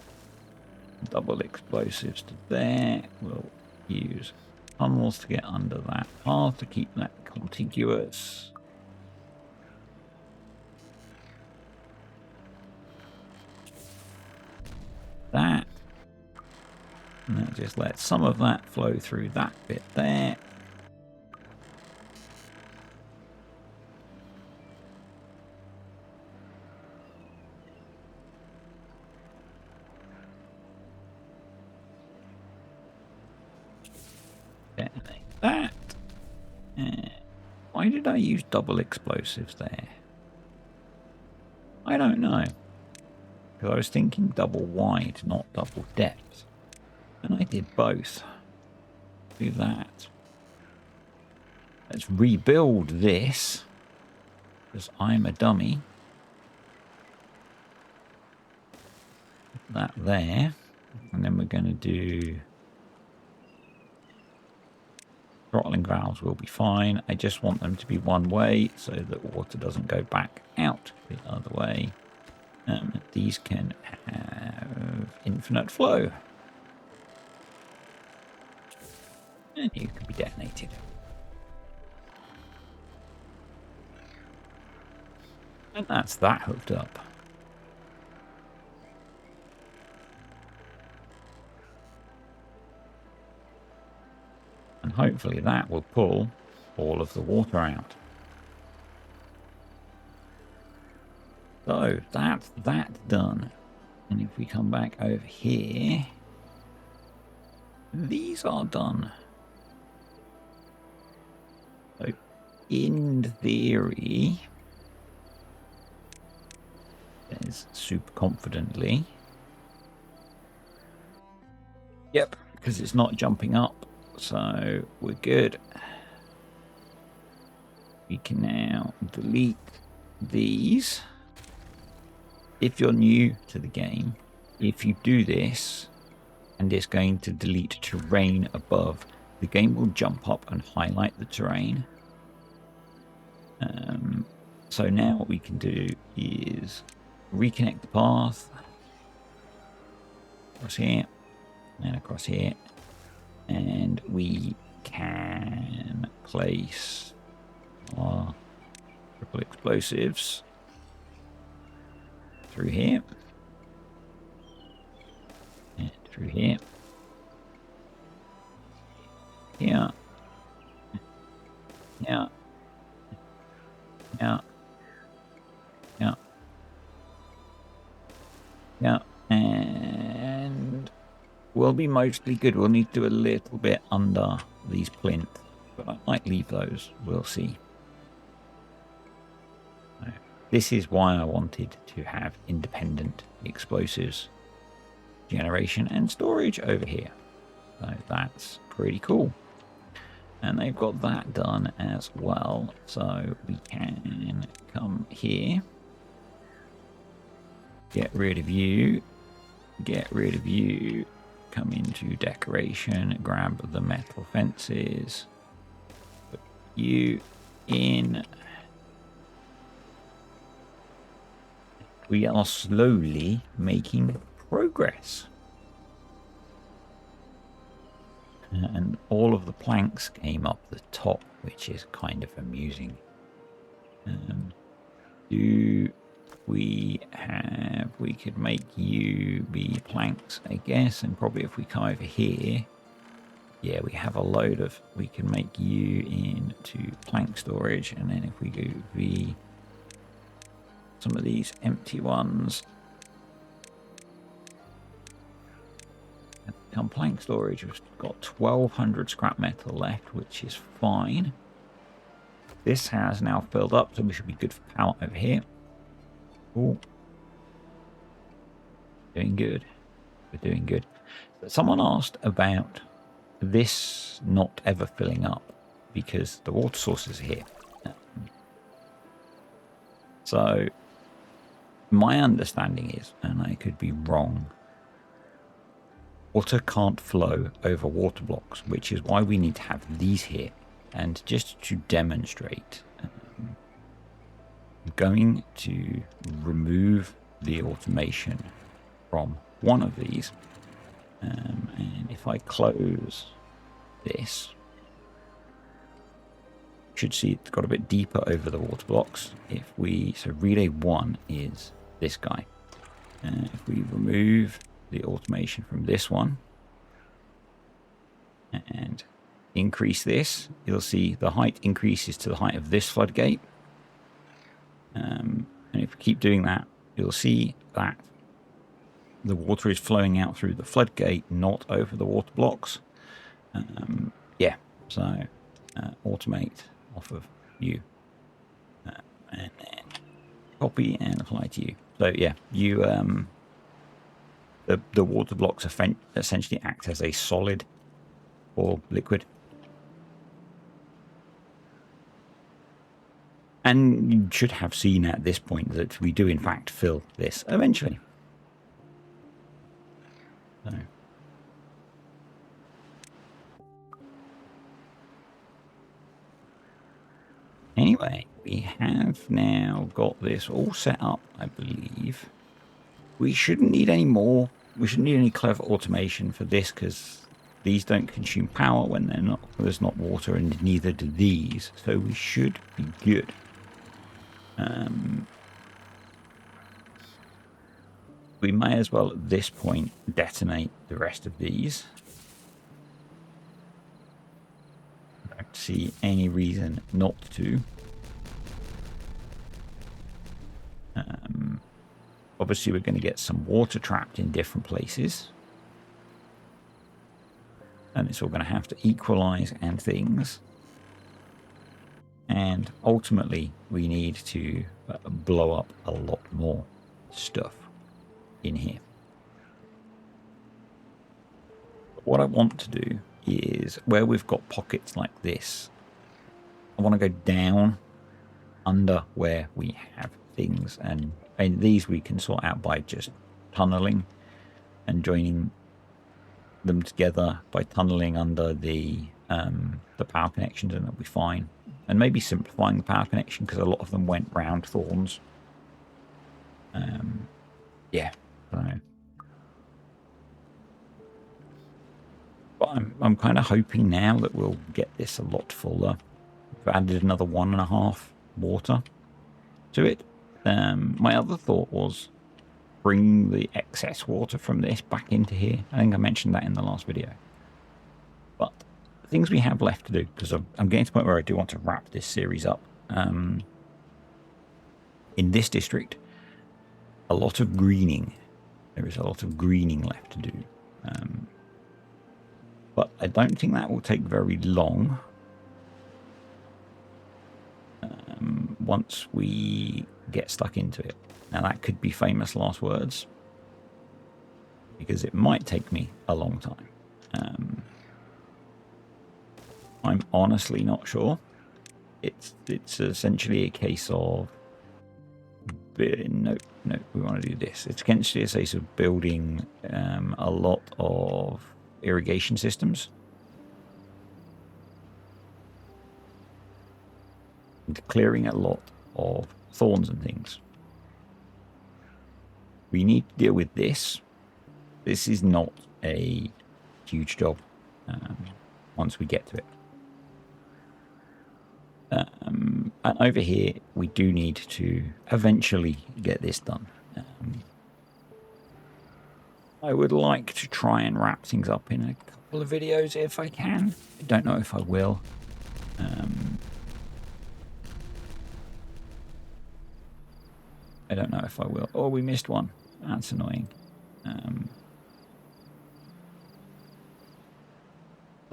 double explosives to there. We'll use tunnels to get under that path to keep that contiguous. That. And then just let some of that flow through that bit there. Detonate that. Why did I use double explosives there? I don't know. Because I was thinking double wide, not double depth. And I did both. Do that. Let's rebuild this. Because I'm a dummy. Put that there. And then we're going to do... throttling valves will be fine. I just want them to be one way so that water doesn't go back out the other way. These can have infinite flow. And you can be detonated. And that's that hooked up. And hopefully that will pull all of the water out. So that's that done. And if we come back over here, these are done. So in theory, says super confidently. Yep, because it's not jumping up. So we're good. We can now delete these. If you're new to the game, if you do this and it's going to delete terrain above, the game will jump up and highlight the terrain. So now what we can do is reconnect the path across here and across here, and we can place our triple explosives through here and through here. Yeah. Yeah. Yeah. Yeah. Yeah. And we'll be mostly good. We'll need to do a little bit under these plinth, but I might leave those. We'll see. This is why I wanted to have independent explosives generation and storage over here. So that's pretty cool. And they've got that done as well. So we can come here. Get rid of you. Get rid of you. Come into decoration. Grab the metal fences. Put you in. We are slowly making progress. And all of the planks came up the top, which is kind of amusing. Do we have... We could make you be planks, I guess. And probably if we come over here... Yeah, we have a load of... We can make you into plank storage. And then if we go V... Some of these empty ones... On plank storage, we've got 1,200 scrap metal left, which is fine. This has now filled up, so we should be good for power over here. Ooh. Doing good. We're doing good. But someone asked about this not ever filling up because the water sources are here. So my understanding is, and I could be wrong, water can't flow over water blocks, which is why we need to have these here. And just to demonstrate, I'm going to remove the automation from one of these. And if I close this, you should see it's got a bit deeper over the water blocks. If we, so relay 1 is this guy. If we remove the automation from this one and increase this, you'll see the height increases to the height of this floodgate. And if we keep doing that, you'll see that the water is flowing out through the floodgate, not over the water blocks. Yeah, so automate off of you and then copy and apply to you. So yeah, you the water blocks essentially act as a solid or liquid. And you should have seen at this point that we do in fact fill this eventually. So. Anyway, we have now got this all set up, I believe. We shouldn't need any more. We shouldn't need any clever automation for this because these don't consume power when there's not water, and neither do these. So we should be good. We may as well at this point detonate the rest of these. I don't see any reason not to. Obviously, we're going to get some water trapped in different places. And it's all going to have to equalize and things. And ultimately, we need to blow up a lot more stuff in here. But what I want to do is, where we've got pockets like this, I want to go down under where we have things, and these we can sort out by just tunneling and joining them together by tunneling under the power connections, and it'll be fine. And maybe simplifying the power connection, because a lot of them went round thorns. Yeah, so. But I'm kind of hoping now that we'll get this a lot fuller. We've added another 1.5 water to it. My other thought was bring the excess water from this back into here. I think I mentioned that in the last video. But the things we have left to do, because I'm getting to the point where I do want to wrap this series up. In this district, a lot of greening. There is a lot of greening left to do. But I don't think that will take very long. Once we get stuck into it. Now that could be famous last words, because it might take me a long time. I'm honestly not sure. It's essentially a case of no, we want to do this. It's essentially a case of building a lot of irrigation systems. And clearing a lot of thorns and things. We need to deal with this. This is not a huge job once we get to it. And over here, we do need to eventually get this done. I would like to try and wrap things up in a couple of videos if I can. I don't know if I will. I don't know if I will. Oh, we missed one. That's annoying.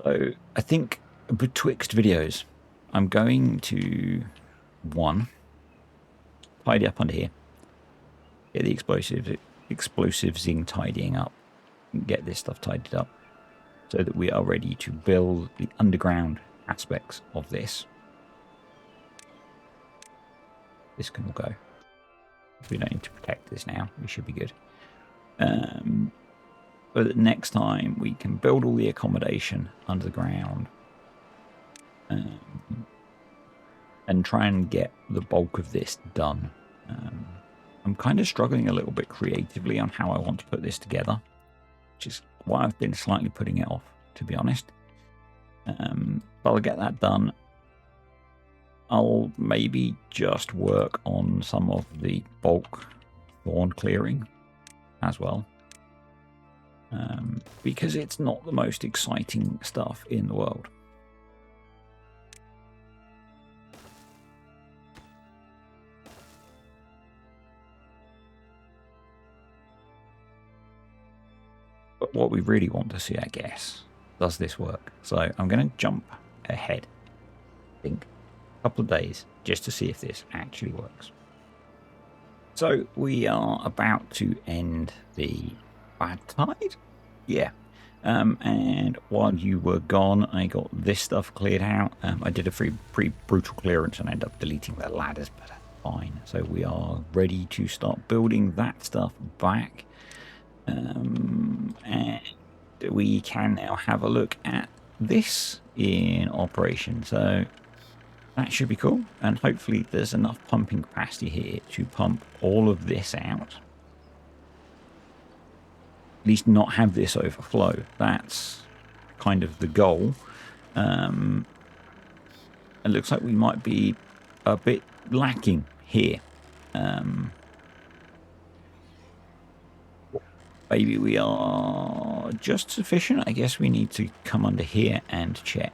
So I think betwixt videos, I'm going to, one, tidy up under here, get the explosives in tidying up, get this stuff tidied up so that we are ready to build the underground aspects of this. This can all go. We don't need to protect this now. We should be good. But next time we can build all the accommodation under the ground and try and get the bulk of this done. I'm kind of struggling a little bit creatively on how I want to put this together, which is why I've been slightly putting it off, to be honest. But I'll get that done. I'll maybe just work on some of the bulk thorn clearing as well. Because it's not the most exciting stuff in the world. But what we really want to see, I guess, does this work? So I'm going to jump ahead, I think, a couple of days just to see if this actually works. So we are about to end the bad tide. Yeah. And while you were gone, I got this stuff cleared out. I did a pretty brutal clearance and ended up deleting the ladders, but fine. So we are ready to start building that stuff back. And we can now have a look at this in operation. So that should be cool. And hopefully there's enough pumping capacity here to pump all of this out. At least not have this overflow. That's kind of the goal. It looks like we might be a bit lacking here. Maybe we are just sufficient. I guess we need to come under here and check.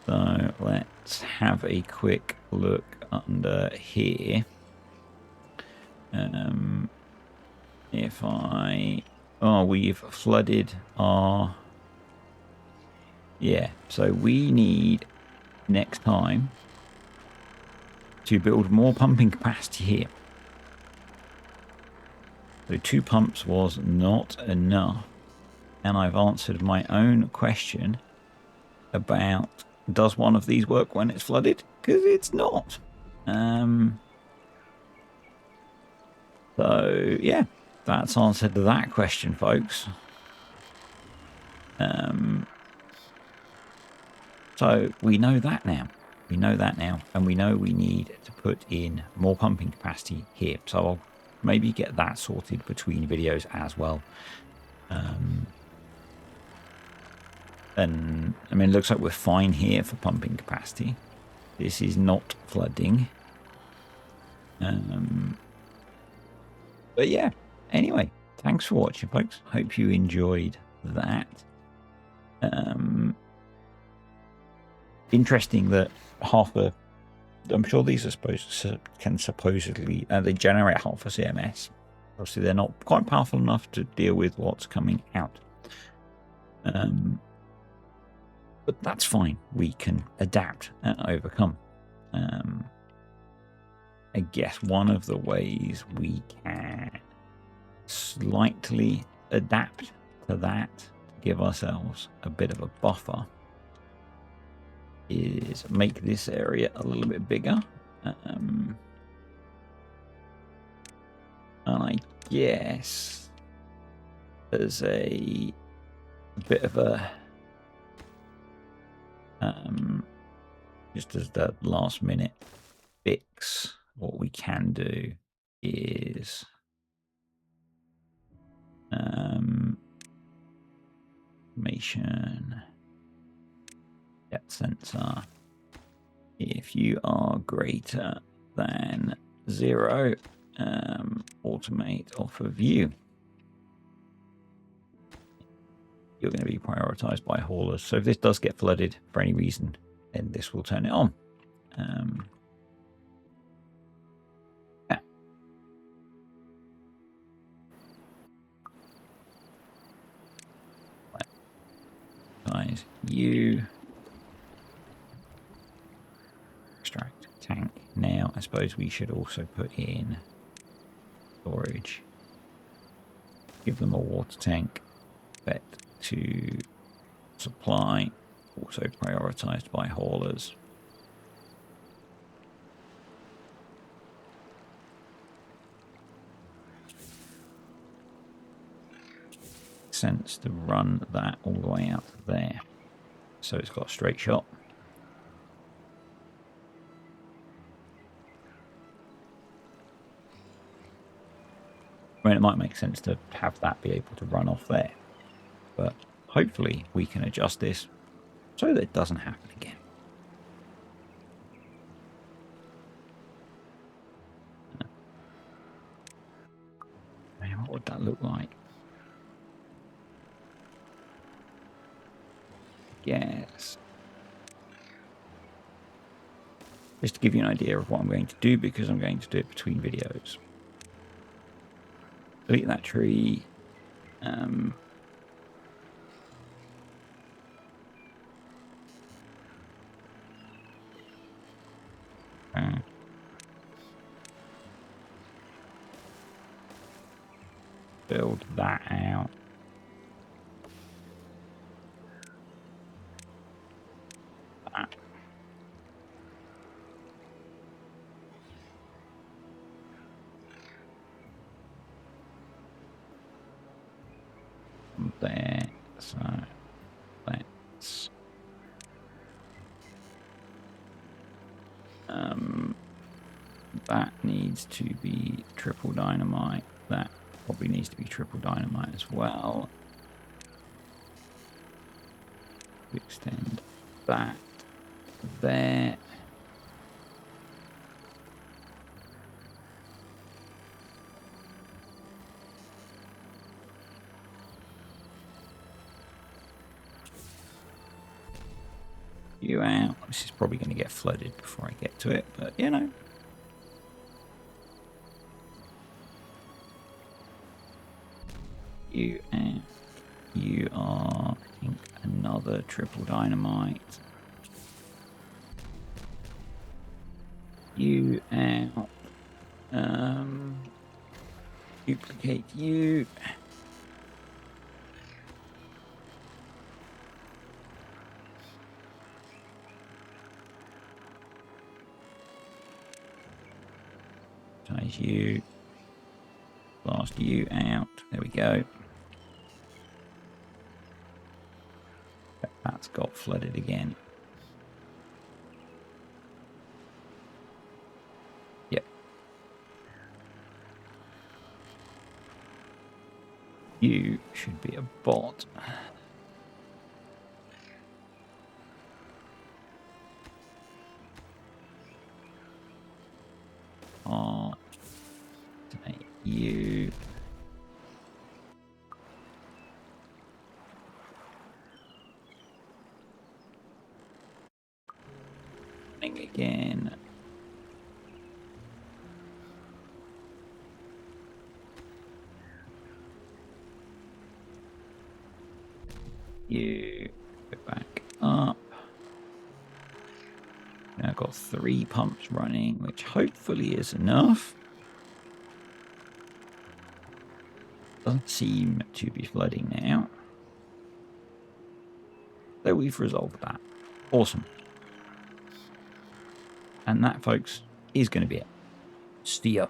So let's have a quick look under here. If I... Oh, we've flooded our... Yeah, so we need next time to build more pumping capacity here. So 2 pumps was not enough. And I've answered my own question about, does one of these work when it's flooded? Because it's not. So yeah, that's answered to that question, folks. So we know that now. We know that now, and we know we need to put in more pumping capacity here. So I'll maybe get that sorted between videos as well. And I mean, it looks like we're fine here for pumping capacity. This is not flooding. But yeah, anyway, thanks for watching, folks. Hope you enjoyed that. Interesting that I'm sure these are can supposedly, they generate half a CMS. Obviously, they're not quite powerful enough to deal with what's coming out. But that's fine. We can adapt and overcome. I guess one of the ways we can slightly adapt to that, to give ourselves a bit of a buffer, is make this area a little bit bigger. And I guess as a bit of a just as the last minute fix, what we can do is information depth sensor. If you are greater than 0, automate off of view. You're going to be prioritized by haulers. So if this does get flooded for any reason, then this will turn it on. Yeah. Size U. Extract tank. Now, I suppose we should also put in storage. Give them a water tank. Bet to supply. Also prioritized by haulers. Sense to run that all the way out there. So it's got a straight shot. I mean, it might make sense to have that be able to run off there. But hopefully we can adjust this so that it doesn't happen again. Man, what would that look like? Yes. Just to give you an idea of what I'm going to do, because I'm going to do it between videos. Delete that tree. Build that out. That. There. So let's that needs to be triple dynamite. That probably needs to be triple dynamite as well. Extend that there. You out. This is probably going to get flooded before I get to it, but you know. You out. You are, I think, another triple dynamite. You out. Duplicate you. Ties you. Blast you out. There we go. That's got flooded again. Yep. You should be a bot. You. Again. You go back up. Now I've got 3 pumps running, which hopefully is enough. Doesn't seem to be flooding now. So we've resolved that. Awesome. And that, folks, is going to be it. See ya.